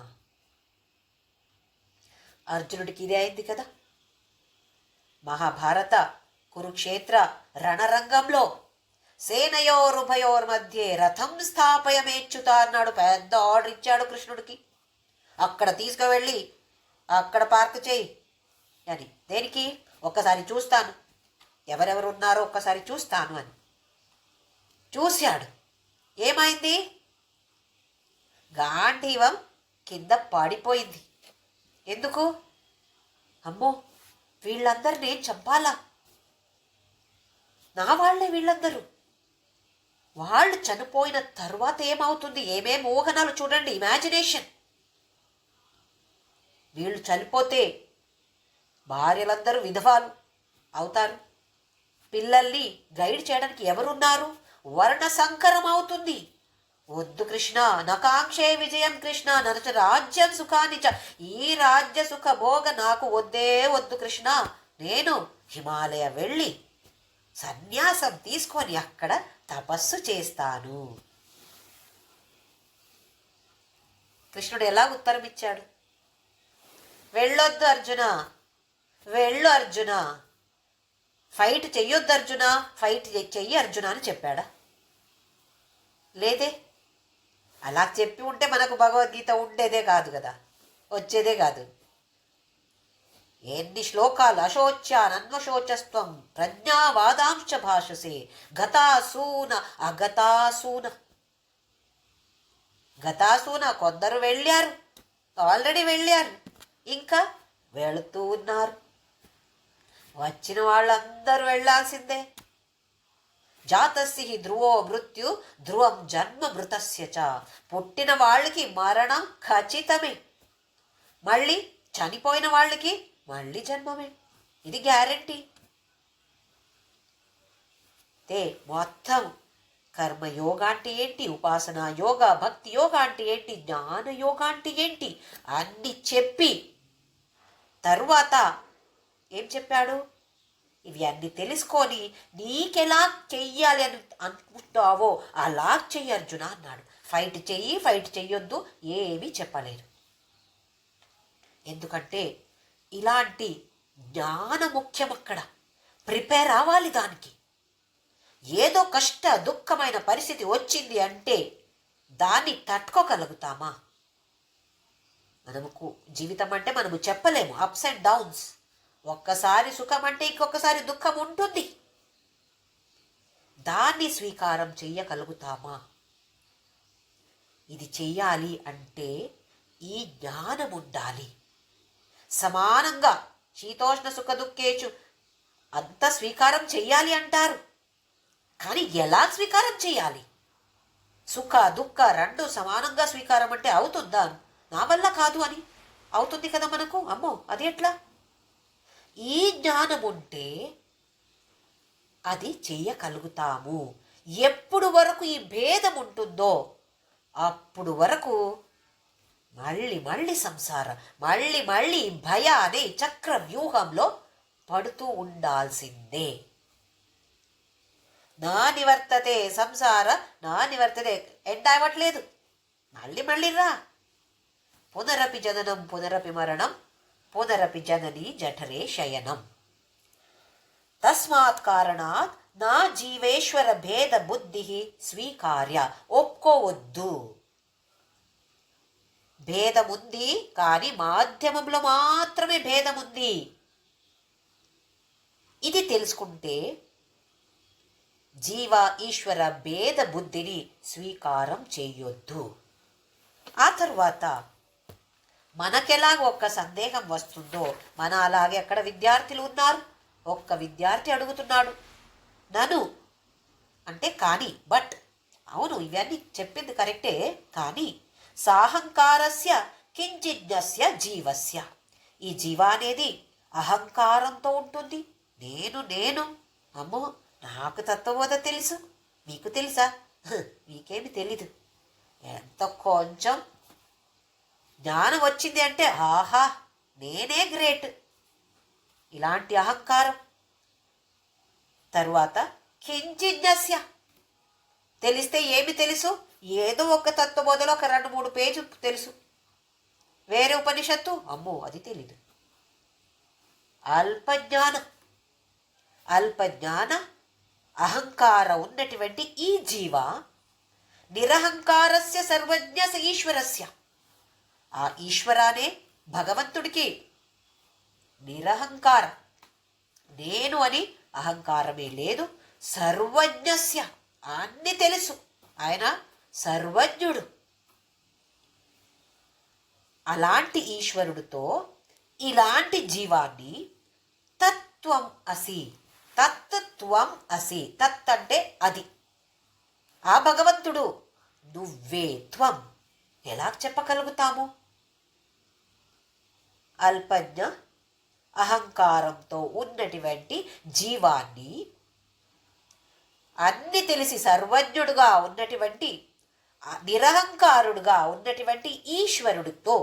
అర్జునుడికి ఇదే అయింది కదా. మహాభారత కురుక్షేత్ర రణరంగంలో సేనయోరుభయోర్ మధ్య రథం స్థాపయమేచ్యుత అన్నాడు. పెద్ద ఆర్డర్ ఇచ్చాడు కృష్ణుడికి, అక్కడ తీసుకువెళ్ళి అక్కడ పార్క్ చేయి అని. దేనికి? ఒక్కసారి చూస్తాను, ఎవరెవరు ఉన్నారో ఒక్కసారి చూస్తాను అని. చూశాడు. ఏమైంది? గాంధీవం కింద పడిపోయింది. ఎందుకు? అమ్మో, వీళ్ళందరినీ చంపాలా, నా వాళ్ళే వీళ్ళందరూ. వాళ్ళు చనిపోయిన తరువాత ఏమవుతుంది? ఏమేం ఊహనాలు చూడండి, ఇమాజినేషన్. వీళ్ళు చనిపోతే భార్యలందరూ విధవాలు అవుతారు, పిల్లల్ని గైడ్ చేయడానికి ఎవరున్నారు? వర్ణ సంకరం అవుతుంది. వద్దు కృష్ణ, నకాంక్షే విజయం కృష్ణ, నరచ రాజ్యం సుఖానిచ, ఈ రాజ్య సుఖ భోగ నాకు వద్దే వద్దు కృష్ణ. నేను హిమాలయ వెళ్ళి సన్యాసం తీసుకొని అక్కడ తపస్సు చేస్తాను. కృష్ణుడు ఎలా ఉత్తరం ఇచ్చాడు? వెళ్ళొద్దు అర్జున, వెళ్ళు అర్జున, ఫైట్ చెయ్యొద్దు అర్జున, ఫైట్ చెయ్యి అర్జున అని చెప్పాడా? లేదే. అలా చెప్పి ఉంటే మనకు భగవద్గీత ఉండేదే కాదు కదా, వచ్చేదే కాదు. ఎన్ని శ్లోకాలు! అశోచ్యానన్వశోచస్త్వం ప్రజ్ఞావాదాంశ భాషసే గతాసూన అగతాసూన. గతాసూన కొందరు వెళ్ళారు, ఆల్రెడీ వెళ్ళారు, ఇంకా వెళుతూ ఉన్నారు. వచ్చిన వాళ్ళందరూ వెళ్ళాల్సిందే. జాతస్య ధ్రువో మృత్యు ధ్రువం జన్మ మృతస్య చ. పుట్టిన వాళ్ళకి మరణం ఖచ్చితమే, మళ్ళీ చనిపోయిన వాళ్ళకి మళ్ళీ జన్మమే, ఇది గ్యారెంటీ. మొత్తం కర్మయోగ అంటే ఏంటి, ఉపాసనా యోగ, భక్తి యోగ అంటే ఏంటి, జ్ఞాన యోగ అంటే ఏంటి అన్ని చెప్పి తరువాత ఏం చెప్పాడు, ఇవి అన్ని తెలుసుకొని నీకెలా చెయ్యాలి అని అనుకుంటావో అలా చెయ్యి అర్జున అన్నాడు. ఫైట్ చెయ్యొద్దు ఏమీ చెప్పలేదు. ఎందుకంటే ఇలాంటి జ్ఞాన ముఖ్యం. అక్కడ ప్రిపేర్ అవ్వాలి దానికి. ఏదో దుఃఖమైన పరిస్థితి వచ్చింది అంటే దాన్ని తట్టుకోగలుగుతామా? మనకు జీవితం అంటే మనము చెప్పలేము, అప్స్ అండ్ డౌన్స్. ఒక్కసారి సుఖం అంటే ఇంకొకసారి దుఃఖం ఉంటుంది. దాన్ని స్వీకారం చెయ్యగలుగుతామా? ఇది చెయ్యాలి అంటే ఈ జ్ఞానం ఉండాలి. సమానంగా శీతోష్ణ సుఖ దుఃఖేచు అంత స్వీకారం చెయ్యాలి అంటారు. కానీ ఎలా స్వీకారం చెయ్యాలి? సుఖ దుఃఖ రెండు సమానంగా స్వీకారం అంటే అవుతుందా? నా వల్ల కాదు అని అవుతుంది కదా మనకు. అమ్మో అది ఎట్లా? ఈ జ్ఞానం ఉంటే అది చెయ్యగలుగుతాము. ఎప్పుడు వరకు ఈ భేదం ఉంటుందో అప్పుడు వరకు మళ్ళీ సంసారం, మళ్ళీ భయ అనే చక్ర వ్యూహంలో పడుతూ ఉండాల్సిందే. నా నివర్తతే సంసార, నా నివర్తతే ఎండ్ అవ్వట్లేదు. మళ్ళీ రా. పునరపి జననం పునరపి మరణం పునరపి జనని జఠరే శయనం. తస్మాత్ కారణాత్ నా జీవేశ్వర భేద బుద్ధి స్వీకార్య. ఒప్పుకోవద్దు. భేదముంది కానీ మాధ్యమంలో మాత్రమే భేదముంది. ఇది తెలుసుకుంటే జీవ ఈశ్వర భేద బుద్ధిని స్వీకారం చేయొద్దు. ఆ తరువాత మనకెలాగ ఒక్క సందేహం వస్తుందో, మన అలాగే అక్కడ విద్యార్థులు ఉన్నారు. ఒక్క విద్యార్థి అడుగుతున్నాడు నను అంటే కానీ, బట్ అవును ఇవన్నీ చెప్పింది కరెక్టే, కానీ సాహంకారస్య కించిజ్ఞస్య జీవస్య. ఈ జీవ అనేది అహంకారంతో ఉంటుంది. నేను అమ్మో నాకు తత్వబోధ తెలుసు, మీకు తెలుసా? మీకేమి తెలీదు. ఎంత కొంచెం జ్ఞానం వచ్చింది అంటే ఆహా నేనే గ్రేట్, ఇలాంటి అహంకారం. తరువాత కించిజ్ఞస్య, తెలిస్తే ఏమి తెలుసు? ఏదో ఒక తత్వబోధలో ఒక 2-3 పేజీలు తెలుసు. వేరే ఉపనిషత్తు అమ్మో అది తెలీదు. అల్పజ్ఞాన అహంకార ఉన్నటువంటి ఈ జీవ నిరహంకారస్య సర్వజ్ఞ ఈశ్వరస్య. ఆ ఈశ్వరానే భగవంతుడికి నిరహంకారం, నేను అని అహంకారమే లేదు. సర్వజ్ఞస్య, అన్ని తెలుసు, ఆయన సర్వజ్ఞుడు. అలాంటి ఈశ్వరుడితో ఇలాంటి జీవాన్ని తత్వం అసి, తత్వం అసి, తత్ అంటే అది, ఆ భగవంతుడు నువ్వే త్వం ఎలా చెప్పగలుగుతాము? అల్పజ్ఞ అహంకారంతో ఉన్నటువంటి జీవాన్ని అన్ని తెలిసి సర్వజ్ఞుడుగా ఉన్నటువంటి నిరహంకారుడుగా ఉన్నటువంటి ఈశ్వరుడితో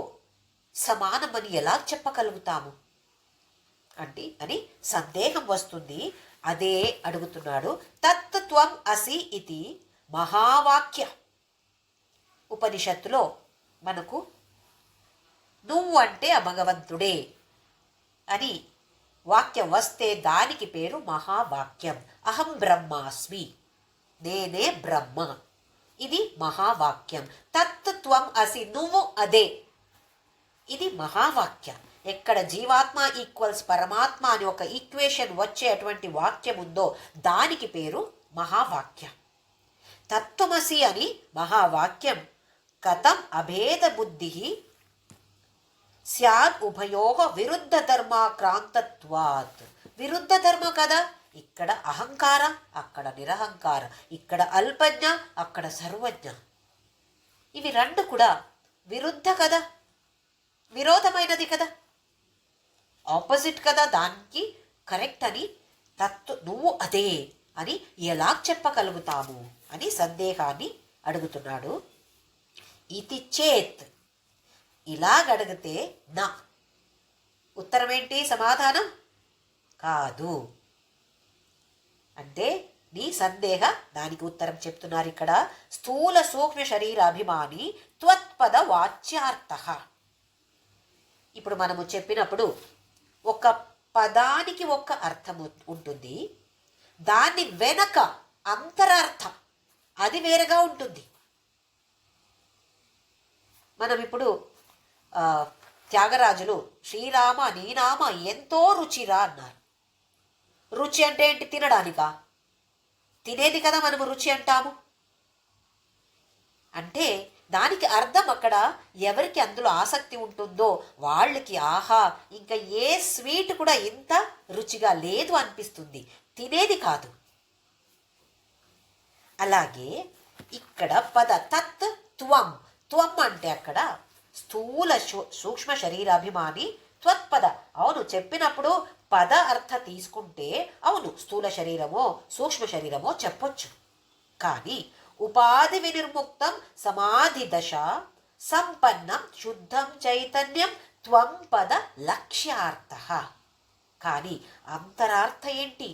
సమానమని ఎలా చెప్పగలుగుతాము అంటే అని సందేహం వస్తుంది. అదే అడుగుతున్నాడు. తత్వం అసి ఇది మహావాక్య. ఉపనిషత్తులో మనకు నువ్వు అంటే ఆ భగవంతుడే అని వాక్యం వస్తే దానికి పేరు మహావాక్యం. అహం బ్రహ్మాస్మి, నేనే బ్రహ్మ, ఇది మహావాక్యం. తత్వం అసి, నువ్వు అదే, ఇది మహావాక్యం. ఎక్కడ జీవాత్మ ఈక్వల్స్ పరమాత్మ అని ఒక ఈక్వేషన్ వచ్చేటువంటి వాక్యం ఉందో దానికి పేరు మహావాక్యం. తత్వమసి అని మహావాక్యం కథం అభేద బుద్ధి స్యాద్ ఉభయోః విరుద్ధ ధర్మాక్రాంతత్వాత్. విరుద్ధ ధర్మం కదా, ఇక్కడ అహంకార అక్కడ నిరహంకార, ఇక్కడ అల్పజ్ఞ అక్కడ సర్వజ్ఞ. ఇవి రెండు కూడా విరుద్ధ కదా, విరోధమైనది కదా, ఆపోజిట్ కదా, దానికి కరెక్ట్ అని నువ్వు అదే అని ఎలా చెప్పగలుగుతాము అని సందేహాన్ని అడుగుతున్నాడు. ఇతి చేత్, ఇలాగడిగితే నా, ఉత్తరం ఏంటి? సమాధానం కాదు. అంటే నీ సందేహ దానికి ఉత్తరం చెప్తున్నారు ఇక్కడ. స్థూల సూక్ష్మ శరీరాభిమాని త్వత్పద వాచ్యార్థ. ఇప్పుడు మనము చెప్పినప్పుడు ఒక పదానికి ఒక అర్థం ఉంటుంది, దాని వెనక అంతరార్థం అది వేరేగా ఉంటుంది. మనం ఇప్పుడు త్యాగరాజులు శ్రీరామ నీ నామ ఎంతో రుచిరా అన్నారు. రుచి అంటే ఏంటి? తినడానికా? తినేది కదా మనము రుచి అంటాము. అంటే దానికి అర్థం అక్కడ ఎవరికి అందులో ఆసక్తి ఉంటుందో వాళ్ళకి ఆహా ఇంకా ఏ స్వీట్ కూడా ఇంత రుచిగా లేదు అనిపిస్తుంది, తినేది కాదు. అలాగే ఇక్కడ పద తత్ త్వం, త్వం అంటే అక్కడ స్థూల సూక్ష్మ శరీరాభిమాని త్వత్పద. అవును, చెప్పినప్పుడు పద అర్థ తీసుకుంటే అవును స్థూల శరీరమో సూక్ష్మ శరీరమో చెప్పొచ్చు. కానీ ఉపాధి వినిర్ముక్తం సమాధి దశ సంపన్నం శుద్ధం చైతన్యం త్వం పద లక్ష్యార్థ. కానీ అంతరార్థ ఏంటి?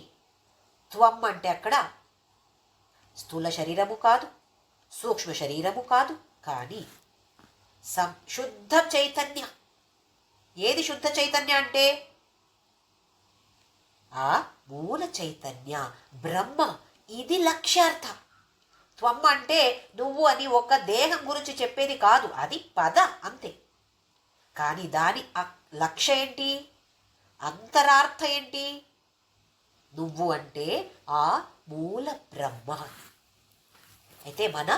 త్వం అంటే అక్కడ స్థూల శరీరము కాదు, సూక్ష్మ శరీరము కాదు, కానీ శుద్ధ చైతన్య. ఏది శుద్ధ చైతన్య అంటే? ఆ మూల చైతన్య బ్రహ్మ, ఇది లక్ష్యార్థ. త్వం అంటే నువ్వు అని ఒక దేహం గురించి చెప్పేది కాదు, అది పద అంతే. కానీ దాని లక్ష్య ఏంటి? అంతరార్థ ఏంటి? నువ్వు అంటే ఆ మూల బ్రహ్మ. అయితే మన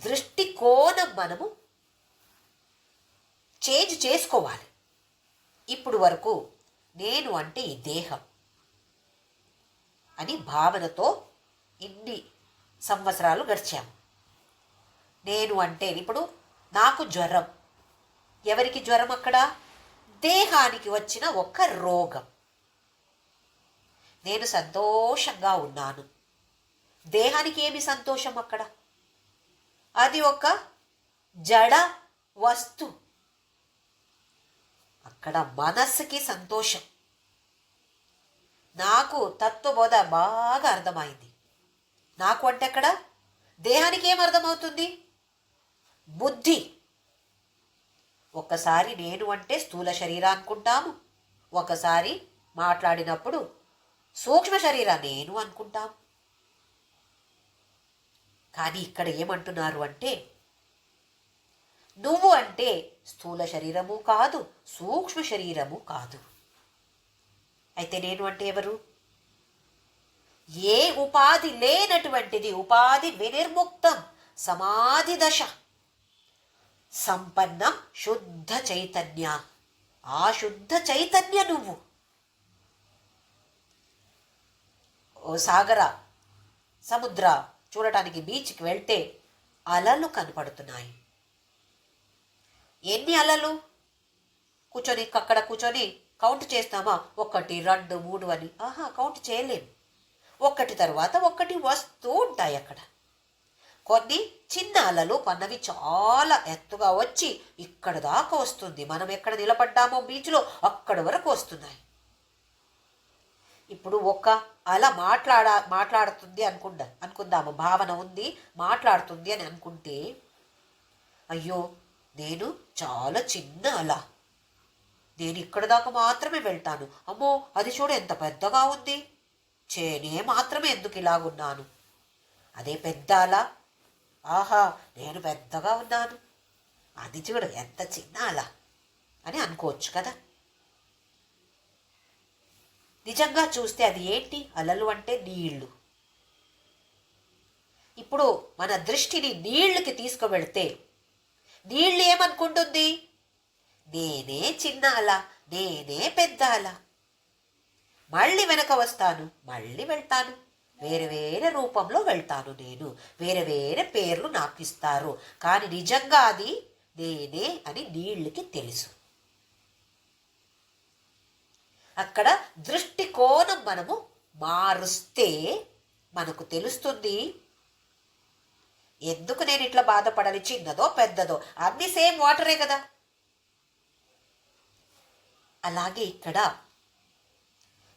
దృష్టికోణం మనము చేంజ్ చేసుకోవాలి. ఇప్పుడు వరకు నేను అంటే ఈ దేహం అని భావనతో ఇన్ని సంవత్సరాలు గడిచాము. నేను అంటే ఇప్పుడు నాకు జ్వరం. ఎవరికి జ్వరం అక్కడ? దేహానికి వచ్చిన ఒక రోగం. నేను సంతోషంగా ఉన్నాను. దేహానికి ఏమి సంతోషం అక్కడ? అది ఒక జడ వస్తు. అక్కడ మనస్సుకి సంతోషం. నాకు తత్వబోధ బాగా అర్థమైంది. నాకు అంటే అక్కడ దేహానికి ఏం అర్థమవుతుంది? బుద్ధి. ఒక్కసారి నేను అంటే స్థూల శరీరం అనుకుంటాము, ఒకసారి మాట్లాడినప్పుడు సూక్ష్మ శరీరం నేను అనుకుంటాము. కానీ ఇక్కడ ఏమంటున్నారు అంటే నువ్వు అంటే స్థూల శరీరము కాదు, సూక్ష్మ శరీరము కాదు. అయితే నేను అంటే ఎవరు? ఏ ఉపాధి లేనటువంటిది, ఉపాధి వినిర్ముక్తం సమాధి దశ సంపన్నం శుద్ధ చైతన్య. ఆ శుద్ధ చైతన్య నువ్వు. ఓ సాగర, సముద్ర చూడటానికి బీచ్కి వెళ్తే అలలు కనపడుతున్నాయి. ఎన్ని అలలు? కూర్చొని అక్కడ కూర్చొని కౌంట్ చేస్తామా? 1 2 3 అని? కౌంట్ చేయలేము. ఒకటి తర్వాత ఒకటి వస్తూ ఉంటాయి అక్కడ. కొన్ని చిన్న అలలు, కొన్నవి చాలా ఎత్తుగా వచ్చి ఇక్కడ దాకా వస్తుంది. మనం ఎక్కడ నిలబడ్డామో బీచ్లో అక్కడి వరకు వస్తున్నాయి. ఇప్పుడు ఒక అల మాట్లాడుతుంది అనుకుందాము, భావన ఉంది, మాట్లాడుతుంది అని అనుకుంటే అయ్యో నేను చాలా చిన్న అల, నేను ఇక్కడ దాకా మాత్రమే వెళ్తాను, అమ్మో అది చూడు ఎంత పెద్దగా ఉంది, చేనే మాత్రమే ఎందుకు ఇలాగున్నాను. అదే పెద్ద అల, ఆహా నేను పెద్దగా ఉన్నాను, అది చూడు ఎంత చిన్న అల అని అనుకోవచ్చు కదా. నిజంగా చూస్తే అది ఏంటి? అలలు అంటే నీళ్లు. ఇప్పుడు మన దృష్టిని నీళ్ళకి తీసుకువెళ్తే నీళ్ళు ఏమనుకుంటుంది? నేనే చిన్న అల, నేనే పెద్ద అల. మళ్ళీ వెనక వస్తాను, మళ్ళీ వెళ్తాను, వేరే వేరే రూపంలో వెళ్తాను. నేను వేరే వేరే పేర్లు నాకు ఇస్తారు, కానీ నిజంగా అది నేనే అని నీళ్ళకి తెలుసు. అక్కడ దృష్టికోణం మనము మారుస్తే మనకు తెలుస్తుంది ఎందుకు నేను ఇట్లా బాధపడాలి, చిన్నదో పెద్దదో అన్ని సేమ్ వాటరే కదా. అలాగే ఇక్కడ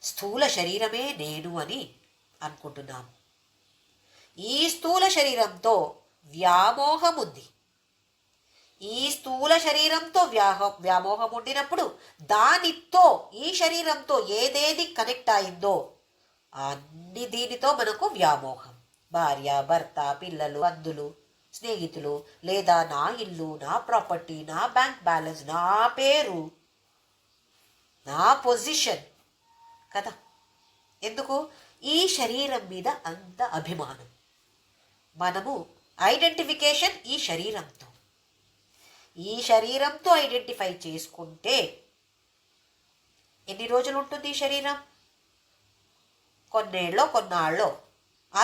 స్థూల శరీరమే నేను అని అనుకుంటున్నాము. ఈ స్థూల శరీరంతో వ్యామోహం ఉంది. ఈ స్థూల శరీరంతో వ్యామోహం ఉండినప్పుడు దానితో ఈ శరీరంతో ఏదేది కనెక్ట్ అయిందో అన్ని దీనితో మనకు వ్యామోహం. భార్య, భర్త, పిల్లలు, బంధువులు, స్నేహితులు, లేదా నా ఇల్లు, నా ప్రాపర్టీ, నా బ్యాంక్ బ్యాలెన్స్, నా పేరు, నా పొజిషన్ కదా. ఎందుకు? ఈ శరీరం మీద అంత అభిమానం. మనము ఐడెంటిఫికేషన్ ఈ శరీరంతో. ఈ శరీరంతో ఐడెంటిఫై చేసుకుంటే ఎన్ని రోజులు ఉంటుంది ఈ శరీరం? కొన్నేళ్ళో కొన్నాళ్ళో. ఆ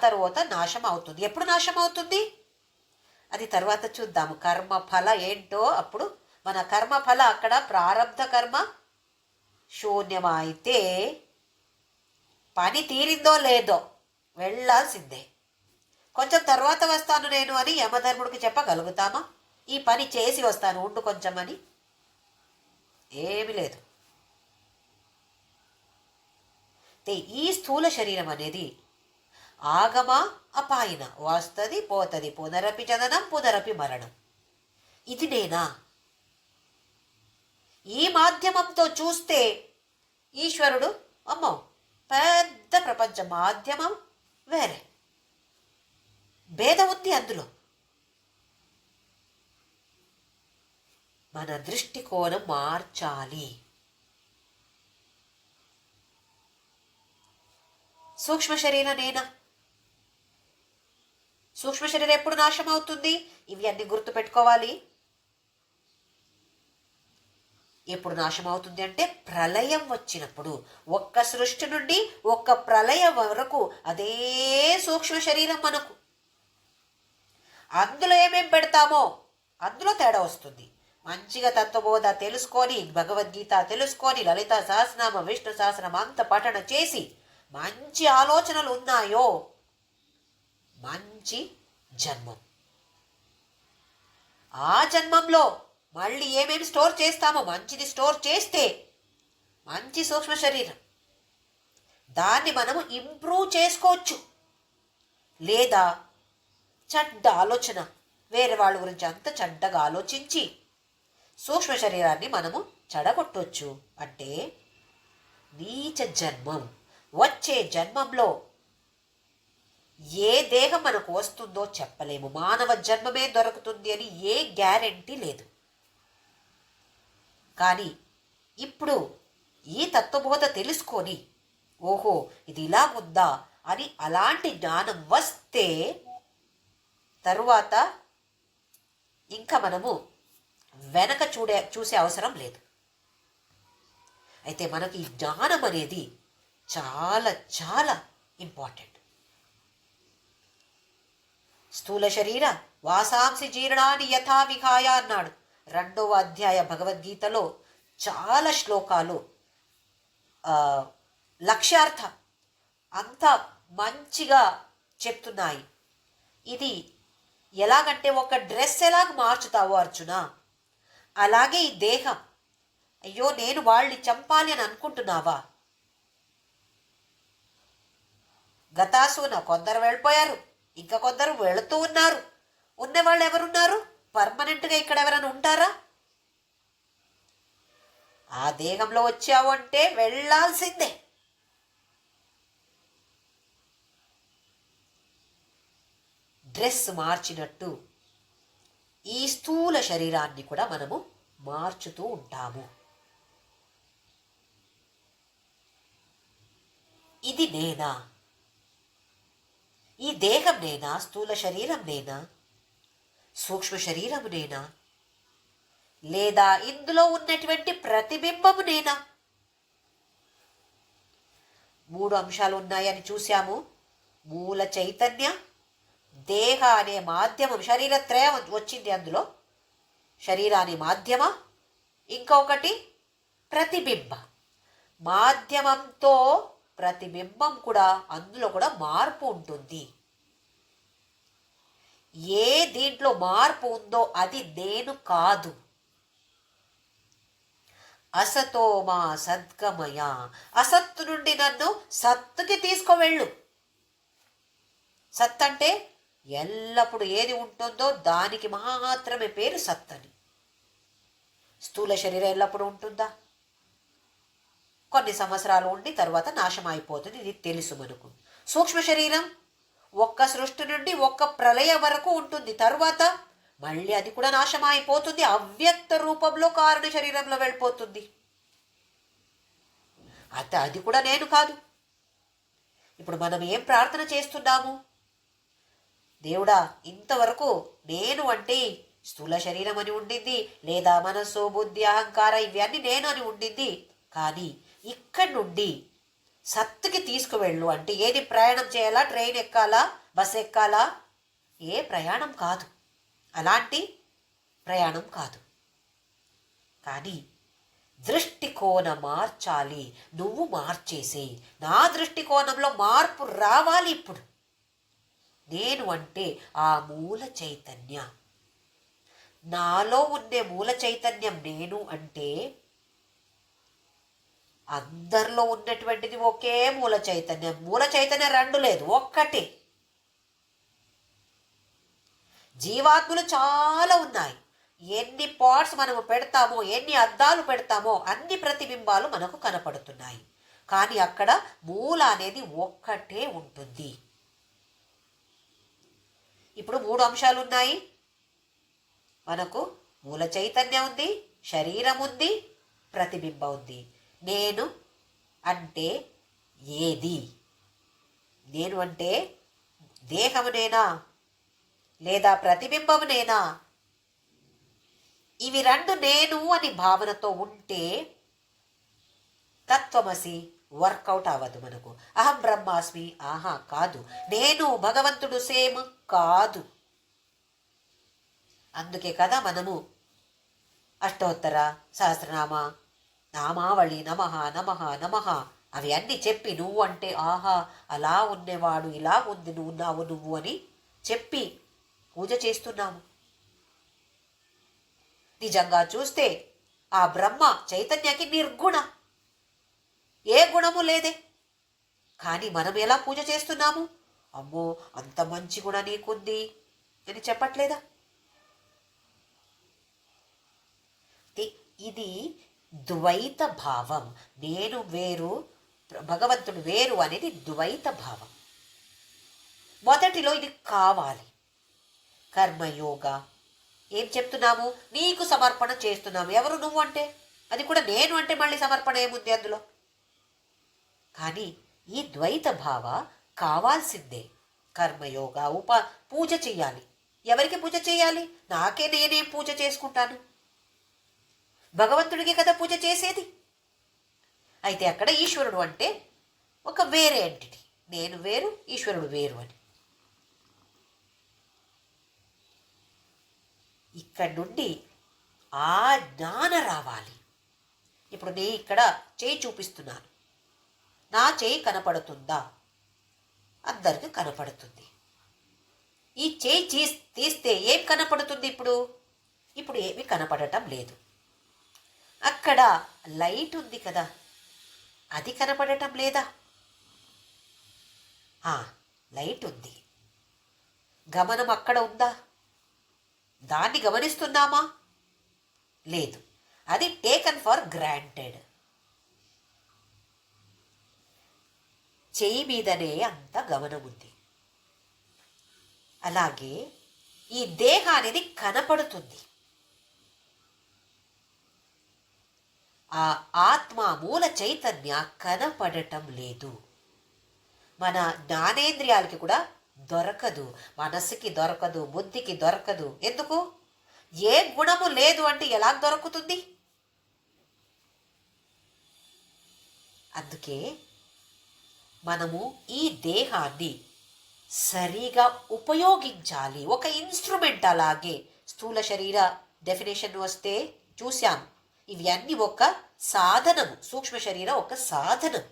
తర్వాత నాశం అవుతుంది. ఎప్పుడు నాశం అవుతుంది అది తర్వాత చూద్దాము. కర్మ ఫల ఏంటో అప్పుడు. మన కర్మ ఫల అక్కడ ప్రారబ్ధ కర్మ శూన్యమైతే పని తీరిందో లేదో వెళ్ళాల్సిందే. కొంచెం తర్వాత వస్తాను నేను అని యమధర్ముడికి చెప్పగలుగుతామా? ఈ పని చేసి వస్తాను ఉండు కొంచెం అని. ఏమి లేదు. ఈ స్థూల శరీరం అనేది ఆగమ అపాయన, వస్తుంది పోతుంది, పునరపి జననం పునరపి మరణం. ఇది నేనా? ఈ మాధ్యమంతో చూస్తే ఈశ్వరుడు అమ్మో పెద్ద ప్రపంచ మాధ్యమం వేరే, భేదం ఉంది అందులో. మన దృష్టికోణం మార్చాలి. సూక్ష్మ శరీరం నేనా? సూక్ష్మ శరీరం ఎప్పుడు నాశనం అవుతుంది? ఇవి అన్ని గుర్తుపెట్టుకోవాలి. ఎప్పుడు నాశనం అవుతుంది అంటే ప్రళయం వచ్చినప్పుడు. ఒక్క సృష్టి నుండి ఒక్క ప్రళయం వరకు అదే సూక్ష్మ శరీరం మనకు. అందులో ఏమేం పెడతామో అందులో తేడా వస్తుంది. మంచిగా తత్వబోధ తెలుసుకొని, భగవద్గీత తెలుసుకొని, లలిత సహస్రనామ, విష్ణు సహస్రనామ అంత పఠన చేసి మంచి ఆలోచనలు ఉన్నాయో మంచి జన్మం. ఆ జన్మంలో మళ్ళీ ఏమేమి స్టోర్ చేస్తామో మంచిది స్టోర్ చేస్తే మంచి సూక్ష్మ శరీరం. దాన్ని మనము ఇంప్రూవ్ చేసుకోవచ్చు. లేదా చెడ్డ ఆలోచన, వేరే వాళ్ళ గురించి అంత చెడ్డగా ఆలోచించి సూక్ష్మ శరీరాన్ని మనము చెడగొట్టవచ్చు. అంటే నీచ జన్మం. వచ్చే జన్మంలో ఏ దేహం మనకు వస్తుందో చెప్పలేము. మానవ జన్మమే దొరుకుతుంది అని ఏ గ్యారెంటీ లేదు. కానీ ఇప్పుడు ఈ తత్వబోధ తెలుసుకొని ఓహో ఇది ఇలా ఉందా అని అలాంటి జ్ఞానం వస్తే తరువాత ఇంకా మనము వెనక చూసే అవసరం లేదు. అయితే మనకి ఈ జ్ఞానం అనేది చాలా చాలా ఇంపార్టెంట్. స్థూల శరీర వాసాంసి జీర్ణాన్ని యథా విహాయ అన్నాడు 2వ అధ్యాయ భగవద్గీతలో. చాలా శ్లోకాలు లక్ష్యార్థం అంత మంచిగా చెప్తున్నాయి. ఇది ఎలాగంటే ఒక డ్రెస్ ఎలాగ మార్చుతావో అర్జున, అలాగే ఈ దేహం. అయ్యో నేను వాళ్ళని చంపాలి అని అనుకుంటున్నావా? గతాసున కొందరు వెళ్ళిపోయారు, ఇంకా కొందరు వెళుతూ ఉన్నారు. ఉన్నవాళ్ళు ఎవరున్నారు? పర్మనెంట్గా ఇక్కడ ఎవరైనా ఉంటారా? ఆ దేహంలో వచ్చావు అంటే వెళ్ళాల్సిందే. డ్రెస్ మార్చినట్టు ఈ స్థూల శరీరాన్ని కూడా మనము మార్చుతూ ఉంటాము. ఇది నేనా? ఈ దేహం నేనా? స్థూల శరీరం నేనా? సూక్ష్మ శరీరము నేనా? లేదా ఇందులో ఉన్నటువంటి ప్రతిబింబము నేనా? 3 అంశాలు ఉన్నాయని చూశాము. మూల చైతన్య, దేహ అనే మాధ్యమం, శరీరత్రయం వచ్చింది అందులో. శరీరాన్ని మాధ్యమ, ఇంకొకటి ప్రతిబింబ. మాధ్యమంతో ప్రతిబింబం కూడా, అందులో కూడా మార్పు ఉంటుంది. ఏ దీంట్లో మార్పు ఉందో అది నేను కాదు. అసతో మా సద్గమయ, అసత్తు నుండి నన్ను సత్తుకి తీసుకువెళ్ళు. సత్ అంటే ఎల్లప్పుడూ ఏది ఉంటుందో దానికి మాత్రమే పేరు సత్ అని. స్థూల శరీరం ఎల్లప్పుడూ ఉంటుందా? కొన్ని సంవత్సరాలు ఉండి తర్వాత నాశనం అయిపోతుంది, ఇది తెలుసు మనకు. సూక్ష్మ శరీరం ఒక్క సృష్టి నుండి ఒక్క ప్రళయ వరకు ఉంటుంది, తరువాత మళ్ళీ అది కూడా నాశనం అయిపోతుంది, అవ్యక్త రూపంలో కారణ శరీరంలో వెళ్ళిపోతుంది. అది కూడా నేను కాదు. ఇప్పుడు మనం ఏం ప్రార్థన చేస్తున్నాము? దేవుడా, ఇంతవరకు నేను అంటే స్థూల శరీరం అని ఉండింది, లేదా మనస్సు బుద్ధి అహంకార ఇవన్నీ నేను అని ఉండింది. కానీ ఇక్కడి నుండి సత్తుకి తీసుకువెళ్ళు అంటే ఏది ప్రయాణం చేయాలా? ట్రైన్ ఎక్కాలా? బస్ ఎక్కాలా? ఏ ప్రయాణం కాదు, అలాంటి ప్రయాణం కాదు. కానీ దృష్టికోణం మార్చాలి. నువ్వు మార్చేసే నా దృష్టికోణంలో మార్పు రావాలి. ఇప్పుడు నేను అంటే ఆ మూల చైతన్య, నాలో ఉండే మూల చైతన్యం నేను అంటే అందరిలో ఉన్నటువంటిది ఒకే మూల చైతన్యం. మూల చైతన్యం రెండు లేదు, ఒక్కటే. జీవాత్మలు చాలా ఉన్నాయి. ఎన్ని పార్ట్స్ మనము పెడతామో, ఎన్ని అద్దాలు పెడతామో అన్ని ప్రతిబింబాలు మనకు కనపడుతున్నాయి. కానీ అక్కడ మూల అనేది ఒక్కటే ఉంటుంది. ఇప్పుడు 3 అంశాలు ఉన్నాయి మనకు. మూల చైతన్యం ఉంది, శరీరం ఉంది, ప్రతిబింబం ఉంది. నేను అంటే ఏది? నేను అంటే దేహమునేనా లేదా ప్రతిబింబమునేనా? ఇవి రెండు నేను అని భావనతో ఉంటే తత్వమసి వర్కౌట్ అవ్వదు మనకు. అహం బ్రహ్మాస్మి, ఆహా కాదు. నేను భగవంతుడు సేమ్ కాదు. అందుకే కదా మనము అష్టోత్తర సహస్రనామ నామావళి నమః నమః నమః అవి అన్నీ చెప్పి నువ్వు అంటే ఆహా అలా ఉండేవాడు, ఇలా ఉంది నువ్వు అని చెప్పి పూజ చేస్తున్నాము. నిజంగా చూస్తే ఆ బ్రహ్మ చైతన్యకి నిర్గుణ, ఏ గుణము లేదే. కానీ మనం ఎలా పూజ చేస్తున్నాము? అమ్మో అంత మంచి గుణ నీకుంది అని చెప్పట్లేదా? ఇది ద్వైత భావం. నేను వేరు, భగవంతుడు వేరు అనేది ద్వైత భావం. మొదటిలో ఇది కావాలి. కర్మయోగ ఏం చెప్తున్నాము? నీకు సమర్పణ చేస్తున్నాము. ఎవరు నువ్వు అంటే? అది కూడా నేను అంటే మళ్ళీ సమర్పణ ఏముంది అందులో? కానీ ఈ ద్వైత భావ కావాల్సిందే. కర్మయోగ పూజ చెయ్యాలి. ఎవరికి పూజ చేయాలి? నాకే నేనేం పూజ చేసుకుంటాను? భగవంతుడికి కదా పూజ చేసేది. అయితే అక్కడ ఈశ్వరుడు అంటే ఒక వేరే ఎంటిటీ. నేను వేరు, ఈశ్వరుడు వేరు అని. ఇక్కడి నుండి ఆ జ్ఞాన రావాలి. ఇప్పుడు నేను ఇక్కడ చేయి చూపిస్తున్నాను. నా చేయి కనపడుతుందా? అందరికి కనపడుతుంది. ఈ చేయి తీస్తే ఏం కనపడుతుంది? ఇప్పుడు ఏమీ కనపడటం లేదు. అక్కడ లైట్ ఉంది కదా, అది కనపడటం లేదా? లైట్ ఉంది. గమనం అక్కడ ఉందా? దాన్ని గమనిస్తున్నామా? లేదు. అది టేకన్ ఫర్ గ్రాంటెడ్. చెయ్యి మీదనే అంత గమనం ఉంది. అలాగే ఈ దేహం అనేది కనపడుతుంది. ఆ ఆత్మ మూల చైతన్య కనపడటం లేదు. మన జ్ఞానేంద్రియాలకి కూడా దొరకదు, మనస్సుకి దొరకదు, బుద్ధికి దొరకదు. ఎందుకు? ఏ గుణము లేదు అంటే ఎలా దొరుకుతుంది? అందుకే మనము ఈ దేహాన్ని సరిగా ఉపయోగించాలి. ఒక ఇన్స్ట్రుమెంట్. అలాగే స్థూల శరీర డెఫినేషన్ వస్తే చూశాము. ఇవి అన్నీ ఒక సాధనము. సూక్ష్మ శరీరం ఒక సాధనం.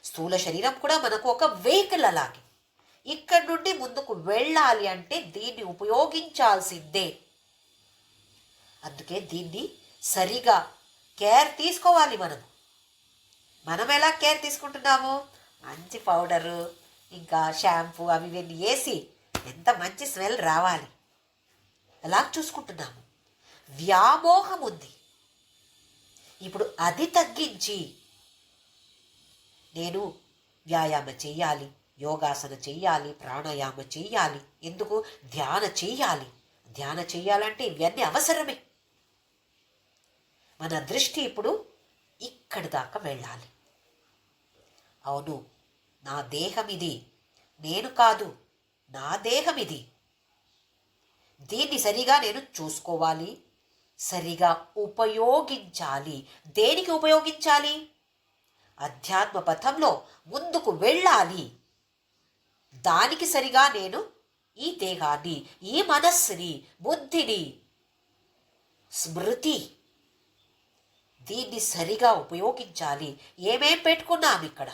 స్థూల శరీరం కూడా మనకు ఒక వెహికల్ అలాగే. ఇక్కడి నుండి ముందుకు వెళ్ళాలి అంటే దీన్ని ఉపయోగించాల్సిందే. అందుకే దీన్ని సరిగా కేర్ తీసుకోవాలి. మనం ఎలా కేర్ తీసుకుంటున్నాము? మంచి పౌడరు ఇంకా షాంపూ అవి ఇవన్నీ వేసి ఎంత మంచి స్మెల్ రావాలి అలా చూసుకుంటున్నాము. వ్యామోహం ఉంది. ఇప్పుడు అది తగ్గించి నేను వ్యాయామం చెయ్యాలి, యోగాసన చెయ్యాలి, ప్రాణాయామ చెయ్యాలి. ఎందుకు? ధ్యాన చెయ్యాలి. ధ్యాన చెయ్యాలంటే ఇవన్నీ అవసరమే. మన దృష్టి ఇప్పుడు ఇక్కడి దాకా వెళ్ళాలి. అవును, నా దేహం ఇది, నేను కాదు, నా దేహం ఇది. దీన్ని సరిగా నేను చూసుకోవాలి, సరిగా ఉపయోగించాలి. దేనికి ఉపయోగించాలి? అధ్యాత్మ పథంలో ముందుకు వెళ్ళాలి. దానికి సరిగా నేను ఈ దేహాన్ని, ఈ మనస్సుని, బుద్ధిని, స్మృతి దీన్ని సరిగా ఉపయోగించాలి. ఏమేం పెట్టుకున్నాం ఇక్కడ,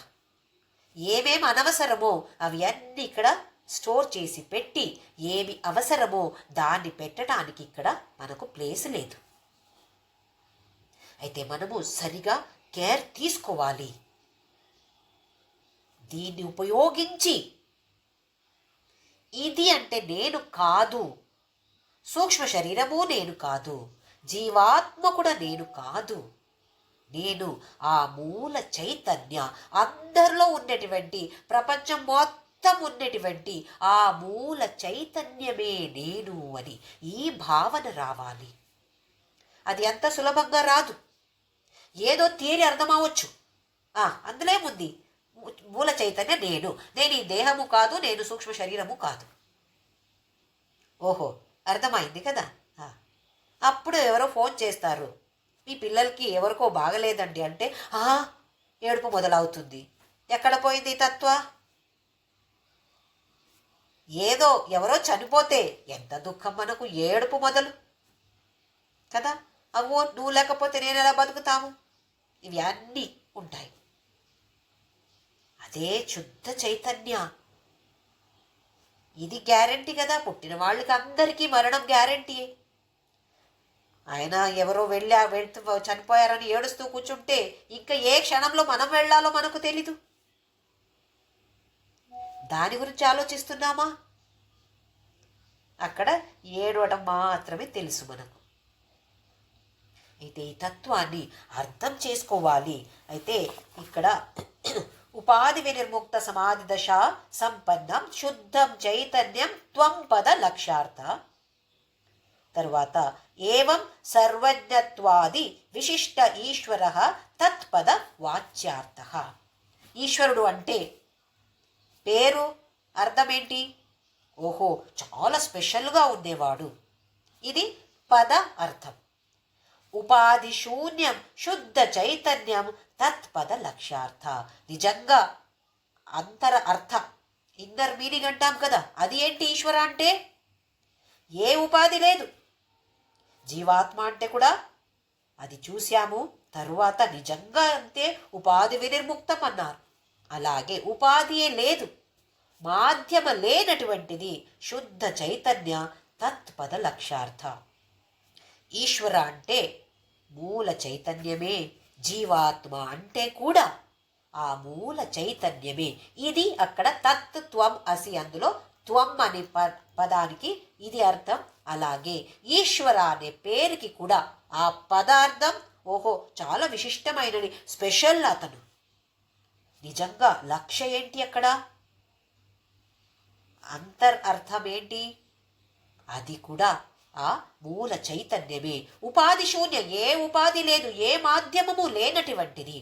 ఏమేం అనవసరమో అవి అన్నీ ఇక్కడ స్టోర్ చేసి పెట్టి, ఏమి అవసరమో దాన్ని పెట్టడానికి ఇక్కడ మనకు ప్లేస్ లేదు. అయితే మనము సరిగా కేర్ తీసుకోవాలి. దీన్ని ఉపయోగించి ఇది అంటే నేను కాదు, సూక్ష్మ శరీరము నేను కాదు, జీవాత్మ కూడా నేను కాదు, నేను ఆ మూల చైతన్య, అందరిలో ఉన్నటువంటి, ప్రపంచం మొత్తం ఉన్నటువంటి ఆ మూల చైతన్యమే నేను అని ఈ భావన రావాలి. అది అంత సులభంగా రాదు. ఏదో థియరీ అర్థమవచ్చు, అందులో ఏముంది, మూల చైతన్య నేను ఈ దేహము కాదు, నేను సూక్ష్మ శరీరము కాదు. ఓహో, అర్థమైంది కదా. అప్పుడు ఎవరో ఫోన్ చేస్తారు, మీ పిల్లలకి ఎవరికో బాగలేదండి అంటే ఏడుపు మొదలవుతుంది. ఎక్కడ పోయింది ఈ తత్వ? ఏదో ఎవరో చనిపోతే ఎంత దుఃఖం మనకు, ఏడుపు మొదలు కదా. అవ్వో నువ్వు లేకపోతే నేను ఎలా బతుకుతాము, ఇవి అన్నీ ఉంటాయి. అదే శుద్ధ చైతన్య. ఇది గ్యారంటీ కదా. పుట్టిన వాళ్ళకి అందరికీ మరణం గ్యారంటీ. ఆయన ఎవరో వెళ్తూ చనిపోయారని ఏడుస్తూ కూర్చుంటే ఇంకా ఏ క్షణంలో మనం వెళ్ళాలో మనకు తెలీదు. దాని గురించి ఆలోచిస్తున్నామా? అక్కడ ఏడవడం మాత్రమే తెలుసు మనకు. అయితే ఈ తత్వాన్ని అర్థం చేసుకోవాలి. అయితే ఇక్కడ ఉపాధి వినిర్ముక్త సమాధి దశ సంపన్నం శుద్ధం చైతన్యం త్వం పద లక్ష్యార్థ. తరువాత ఏవం సర్వజ్ఞత్వాది విశిష్ట ఈశ్వర తత్పద వాచ్యార్థ. ఈశ్వరుడు అంటే పేరు, అర్థమేంటి? ఓహో, చాలా స్పెషల్గా ఉండేవాడు. ఇది పద అర్థం. ఉపాధి శూన్యం శుద్ధ చైతన్యం తత్పద లక్ష్యార్థ. నిజంగా అంతర అర్థ, ఇన్నర్ మీనింగ్ అంటాం కదా, అది ఏంటి? ఈశ్వర అంటే ఏ ఉపాధి లేదు. జీవాత్మ అంటే కూడా అది చూశాము. తరువాత నిజంగా అంతే ఉపాధి వినిర్ముక్తం అన్నారు. అలాగే ఉపాధియే లేదు, మాధ్యమ లేనటువంటిది శుద్ధ చైతన్య తత్పద లక్ష్యార్థ. ఈశ్వర అంటే మూల చైతన్యమే, జీవాత్మ అంటే కూడా ఆ మూల చైతన్యమే. ఇది అక్కడ తత్ త్వం అసి, అందులో త్వం అనే పదానికి ఇది అర్థం. అలాగే ఈశ్వర అనే పేరుకి కూడా ఆ పదార్థం ఓహో చాలా విశిష్టమైనది, స్పెషల్ అతను. నిజంగా లక్ష్య ఏంటి అక్కడ? అంతర్ అర్థం ఏంటి? అది కూడా ఆ మూల చైతన్యమే. ఉపాధి శూన్య, ఏ ఉపాధి లేదు, ఏ మాధ్యమము లేనటువంటిది.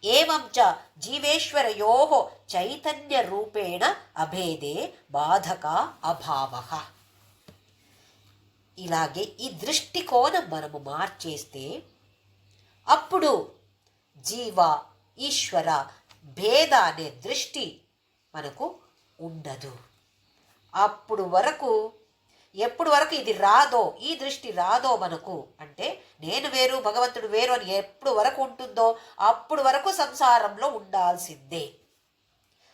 ఏవం చ జీవేశ్వరయోః చైతన్య రూపేణ అభేదే బాధక అభావః. ఇలాగే ఈ దృష్టికోణం మనము మార్చేస్తే అప్పుడు జీవ ఈశ్వర భేద అనే దృష్టి మనకు ఉండదు. అప్పుడు వరకు ఎప్పుడు వరకు ఇది రాదో, ఈ దృష్టి రాదో మనకు, అంటే నేను వేరు భగవంతుడు వేరు అని ఎప్పుడు వరకు ఉంటుందో అప్పుడు వరకు సంసారంలో ఉండాల్సిందే.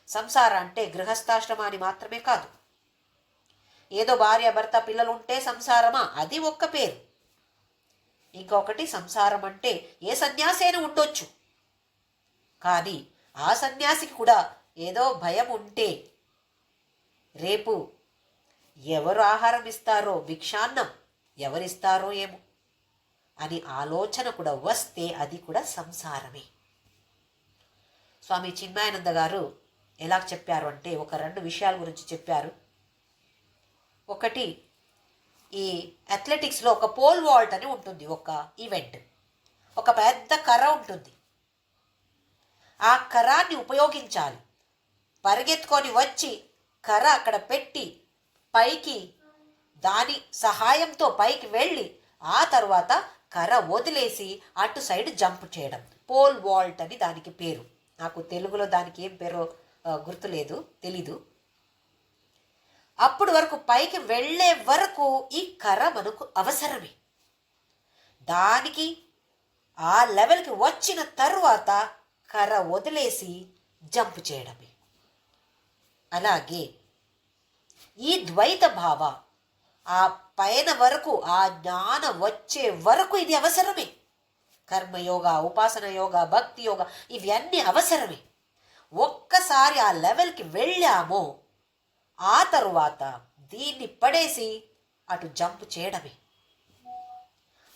సంసారం అంటే గృహస్థాశ్రమాన్ని మాత్రమే కాదు. ఏదో భార్య భర్త పిల్లలు ఉంటే సంసారమా, అది ఒక్క పేరు. ఇంకొకటి సంసారం అంటే ఏ సన్యాసి అయినా ఉండొచ్చు, కానీ ఆ సన్యాసికి కూడా ఏదో భయం ఉంటే రేపు ఎవరు ఆహారం ఇస్తారో, భిక్షాన్నం ఎవరిస్తారో ఏమో అని ఆలోచన కూడా వస్తే అది కూడా సంసారమే. స్వామి చిన్మయానంద గారు ఎలా చెప్పారు అంటే ఒక 2 విషయాల గురించి చెప్పారు. ఒకటి, ఈ అథ్లెటిక్స్లో ఒక పోల్ వాల్ట్ అని ఉంటుంది, ఒక ఈవెంట్. ఒక పెద్ద కర్ర ఉంటుంది, ఆ కర్రాన్ని ఉపయోగించాలి. పరిగెత్తుకొని వచ్చి కర్ర అక్కడ పెట్టి పైకి దాని సహాయంతో పైకి వెళ్ళి ఆ తర్వాత కర్ర వదిలేసి అటు సైడ్ జంప్ చేయడం, పోల్ వాల్ట్ అని దానికి పేరు. నాకు తెలుగులో దానికి ఏం పేరో గుర్తులేదు, తెలీదు. అప్పుడు వరకు పైకి వెళ్ళే వరకు ఈ కర్ర మనకు అవసరమే. దానికి ఆ లెవెల్కి వచ్చిన తరువాత కర్ర వదిలేసి జంప్ చేయడమే. అలాగే ఈ ద్వైత భావ ఆ పైన వరకు, ఆ జ్ఞానం వచ్చే వరకు ఇది అవసరమే. కర్మయోగ, ఉపాసన యోగ, భక్తి యోగ ఇవన్నీ అవసరమే. ఒక్కసారి ఆ లెవెల్కి వెళ్ళామో ఆ తరువాత దీన్ని పడేసి అటు జంప్ చేయడమే.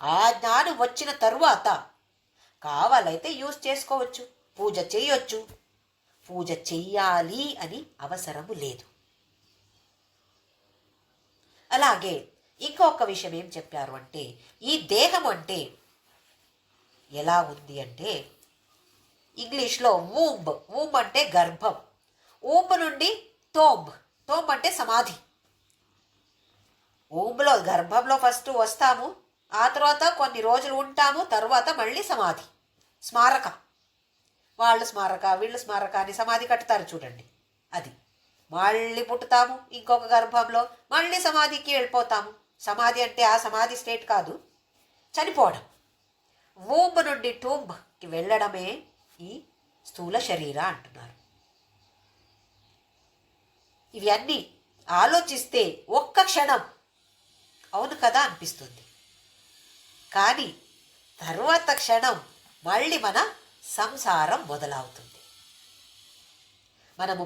ఆ జ్ఞానం వచ్చిన తరువాత కావాలైతే యూజ్ చేసుకోవచ్చు, పూజ చేయొచ్చు, పూజ చెయ్యాలి అని అవసరము లేదు. అలాగే ఇంకొక విషయం ఏం చెప్పారు అంటే, ఈ దేహం అంటే ఎలా ఉంది అంటే, ఇంగ్లీష్లో వూంబ్ అంటే గర్భం, ఊంబ్ నుండి తోంబ్ అంటే సమాధి. ఊంబ్లో గర్భంలో ఫస్ట్ వస్తాము, ఆ తర్వాత కొన్ని రోజులు ఉంటాము, తర్వాత మళ్ళీ సమాధి, స్మారక. వాళ్ళు స్మారక వీళ్ళు స్మారక అని సమాధి కట్టుతారు చూడండి, అది. మళ్ళీ పుట్టుతాము ఇంకొక గర్భంలో, మళ్ళీ సమాధికి వెళ్ళిపోతాము. సమాధి అంటే ఆ సమాధి స్టేట్ కాదు, చనిపోవడం. వూంబ్ నుండి టూంబ్కి వెళ్ళడమే ఈ స్థూల శరీర అంటున్నారు. ఇవన్నీ ఆలోచిస్తే ఒక్క క్షణం అవును కదా అనిపిస్తుంది, కానీ తరువాత క్షణం మళ్ళీ మన సంసారం మొదలవుతుంది. మనము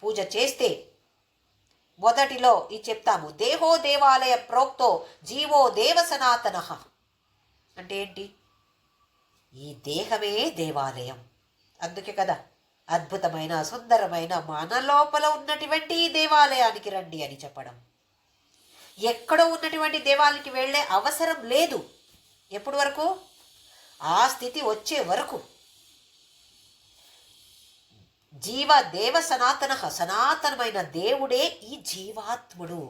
పూజ చేస్తే మొదటిలో ఇది చెప్తాము, దేహో దేవాలయ ప్రోక్తో జీవో దేవ సనాతన. అంటే ఏంటి? ఈ దేహమే దేవాలయం. అందుకే కదా అద్భుతమైన సుందరమైన మన లోపల ఉన్నటువంటి ఈ దేవాలయానికి రండి అని చెప్పడం. ఎక్కడో ఉన్నటువంటి దేవాలయానికి వెళ్ళే అవసరం లేదు. ఎప్పటి వరకు? ఆ స్థితి వచ్చే వరకు. జీవ దేవ సనాతన, సనాతనమైన దేవుడే ఈ జీవాత్ముడు.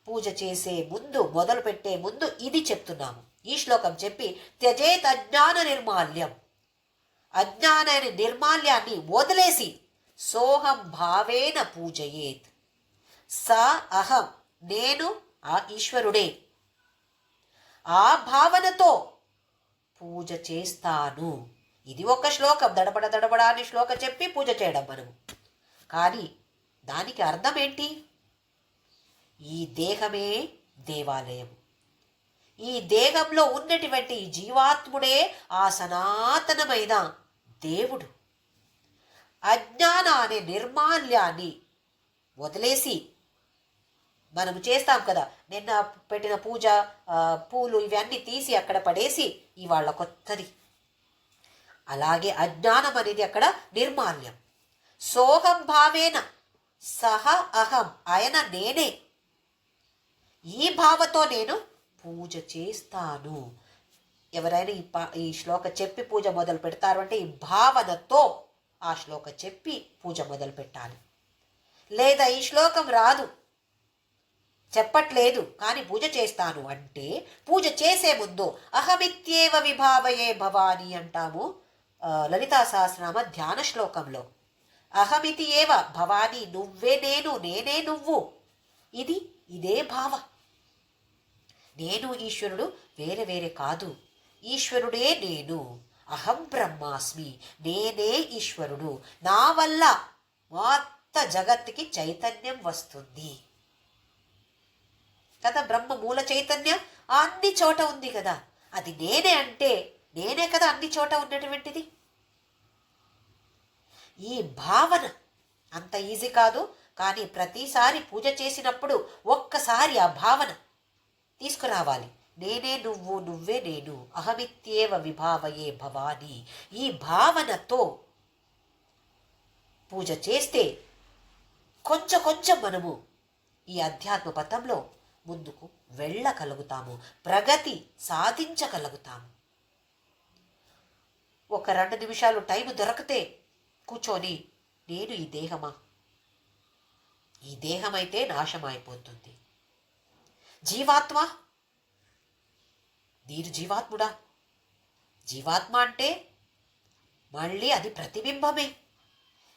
పూజ చేసే ముందు, మొదలు పెట్టే ముందు ఇది చెప్తున్నాము. ఈ శ్లోకం చెప్పి, త్యజేత్ అజ్ఞాన నిర్మాల్యం, అజ్ఞానాన్ని నిర్మాల్యాన్ని వదిలేసి సోహం భావేన పూజయేత్. స అహం, నేను ఆ ఈశ్వరుడే, ఆ భావనతో పూజ చేస్తాను. ఇది ఒక శ్లోకం, దడబడ అని శ్లోకం చెప్పి పూజ చేయడం మనము. కానీ దానికి అర్థం ఏంటి? ఈ దేహమే దేవాలయం, ఈ దేహంలో ఉన్నటువంటి జీవాత్ముడే ఆ సనాతనమైన దేవుడు. అజ్ఞాన అనే నిర్మాల్యాన్ని వదిలేసి మనము చేస్తాం కదా, నిన్న పెట్టిన పూజ పూలు ఇవన్నీ తీసి అక్కడ పడేసి ఇవాళ కొత్తది. అలాగే అజ్ఞానం అనేది అక్కడ నిర్మాల్యం. సోహం భావేన, సహ అహం, ఆయన నేనే, ఈ భావతో నేను పూజ చేస్తాను. ఎవరైనా ఈ శ్లోక చెప్పి పూజ మొదలు పెడతారు అంటే ఈ భావనతో ఆ శ్లోక చెప్పి పూజ మొదలు పెట్టాలి. లేదా ఈ శ్లోకం రాదు, చెప్పట్లేదు, కానీ పూజ చేస్తాను అంటే పూజ చేసే ముందు అహమిత్యేవ విభావయే భవాని అంటాము లలితా సహస్రనామ ధ్యాన శ్లోకంలో. అహమితి ఏవ భవాని, నువ్వే నేను, నేనే నువ్వు. ఇదే భావ. నేను ఈశ్వరుడు వేరే వేరే కాదు, ఈశ్వరుడే నేను. అహం బ్రహ్మాస్మి, నేనే ఈశ్వరుడు. నా వల్ల మొత్త జగత్తుకి చైతన్యం వస్తుంది కదా. బ్రహ్మ మూల చైతన్యం అన్ని చోట ఉంది కదా. అది నేనే అంటే నేనే కదా అన్ని చోట ఉన్నటువంటిది. ఈ భావన అంత ఈజీ కాదు, కానీ ప్రతిసారి పూజ చేసినప్పుడు ఒక్కసారి ఆ భావన తీసుకురావాలి. నేనే నువ్వు, నువ్వే నేను, అహమిత్యేవ విభావయే భవాని. ఈ భావనతో పూజ చేస్తే కొంచెం కొంచెం మనము ఈ అధ్యాత్మ పథంలో ముందుకు వెళ్ళగలుగుతాము, ప్రగతి సాధించగలుగుతాము. ఒక 2 నిమిషాలు టైం దొరికితే కూర్చొని, నేను ఈ దేహమా, ఈ దేహమైతే నాశమైపోతుంది. జీవాత్మ, నేను జీవాత్ముడా. జీవాత్మ అంటే మళ్ళీ అది ప్రతిబింబమే.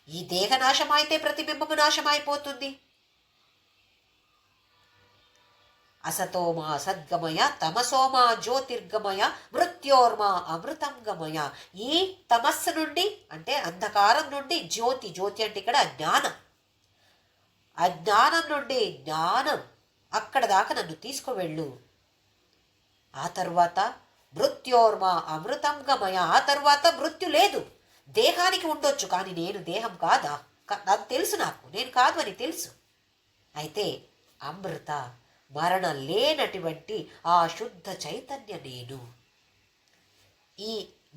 ఈ దేహ నాశం అయితే ప్రతిబింబము నాశమైపోతుంది. అసతోమా సద్గమయ, తమసోమా జ్యోతిర్గమయ, మృత్యోర్మా అమృతం గమయ. ఈ తమస్సు నుండి అంటే అంధకారం నుండి జ్యోతి, జ్యోతి అంటే ఇక్కడ జ్ఞానం, అజ్ఞానం నుండి జ్ఞానం, అక్కడ దాకా నన్ను తీసుకువెళ్ళు. ఆ తరువాత మృత్యోర్మా అమృతం గమయ. ఆ తరువాత మృత్యు లేదు. దేహానికి ఉండొచ్చు, కానీ నేను దేహం కాదా, నాకు తెలుసు, నాకు నేను కాదు అని తెలుసు. అయితే అమృత, మరణం లేనటువంటి ఆ శుద్ధ చైతన్య నేను. ఈ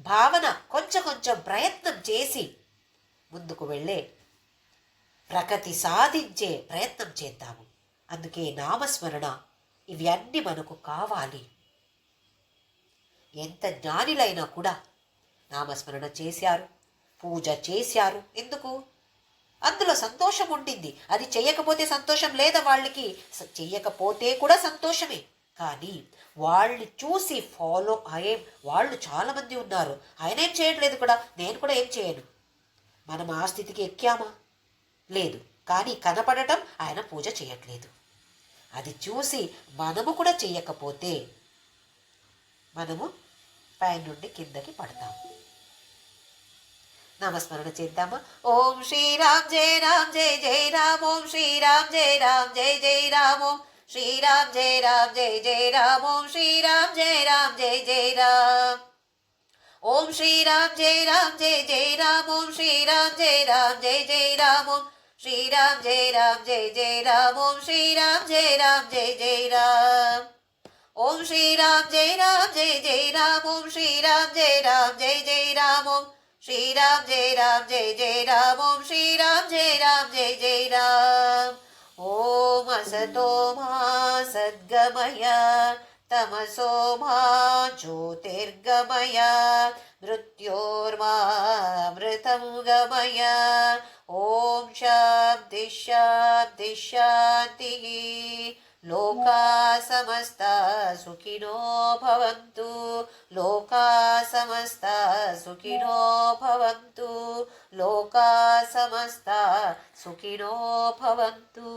భావన కొంచెం కొంచెం ప్రయత్నం చేసి ముందుకు వెళ్ళే ప్రగతి సాధించే ప్రయత్నం చేద్దాము. అందుకే నామస్మరణ ఇవి అన్నీ మనకు కావాలి. ఎంత జ్ఞానిలైనా కూడా నామస్మరణ చేశారు, పూజ చేశారు. ఎందుకు? అందులో సంతోషం ఉండింది. అది చెయ్యకపోతే సంతోషం లేదా వాళ్ళకి? చెయ్యకపోతే కూడా సంతోషమే. కానీ వాళ్ళు చూసి ఫాలో అయ్యే వాళ్ళు చాలామంది ఉన్నారు. ఆయన ఏం చేయట్లేదు కూడా, నేను కూడా ఏం చేయను. మనం ఆ స్థితికి ఎక్కామా? లేదు. కానీ కనపడటం ఆయన పూజ చేయట్లేదు. అది చూసి మనము కూడా చెయ్యకపోతే మనము పై నుండి కిందకి పడతాము. నామస్మరణ చేద్దామా? ఓం శ్రీరామ్ జయ రామ్ జయ జయ రామ్. ఓం శ్రీరామ్ జయ రామ్ జయ జయ రామ్. ఓం శ్రీరామ్ జయ రామ్ జయ జయ రామ్. ఓం శ్రీరామ్ జయ రామ్ జయ జయ రామ్. ఓం శ్రీరామ్ జయ రామ్ జయ జయ రామ్. ఓం శ్రీరామ్ జయ రామ్ జయ జయ రామ్. ఓం శ్రీరామ్ జయ రామ్ జయ జయ రామ్. ఓం శ్రీరామ్ జయ రామ్ జయ జయ రామ్. ఓం శ్రీరామ్ జయ రామ్ జయ జయ రామ్. ఓం శ్రీరామ్ జయ రామ్ జయ జయ రామ్. ఓం శ్రీరామ్ జయ రామ్ జయ జయ రామ్. ఓం శ్రీరామ్ జయ రామ్ జయ జయ రామ్. ఓం అసతో మా సద్గమయ, తమసో మా జ్యోతిర్గమయ, మృత్యోర్మా అమృతం గమయ. ఓం శాంతి శాంతి శాంతి. లోకా సమస్తా సుఖినో భవంతు. లోకా సమస్తా సుఖినో భవంతు. లోకా సమస్తా సుఖినో భవంతు.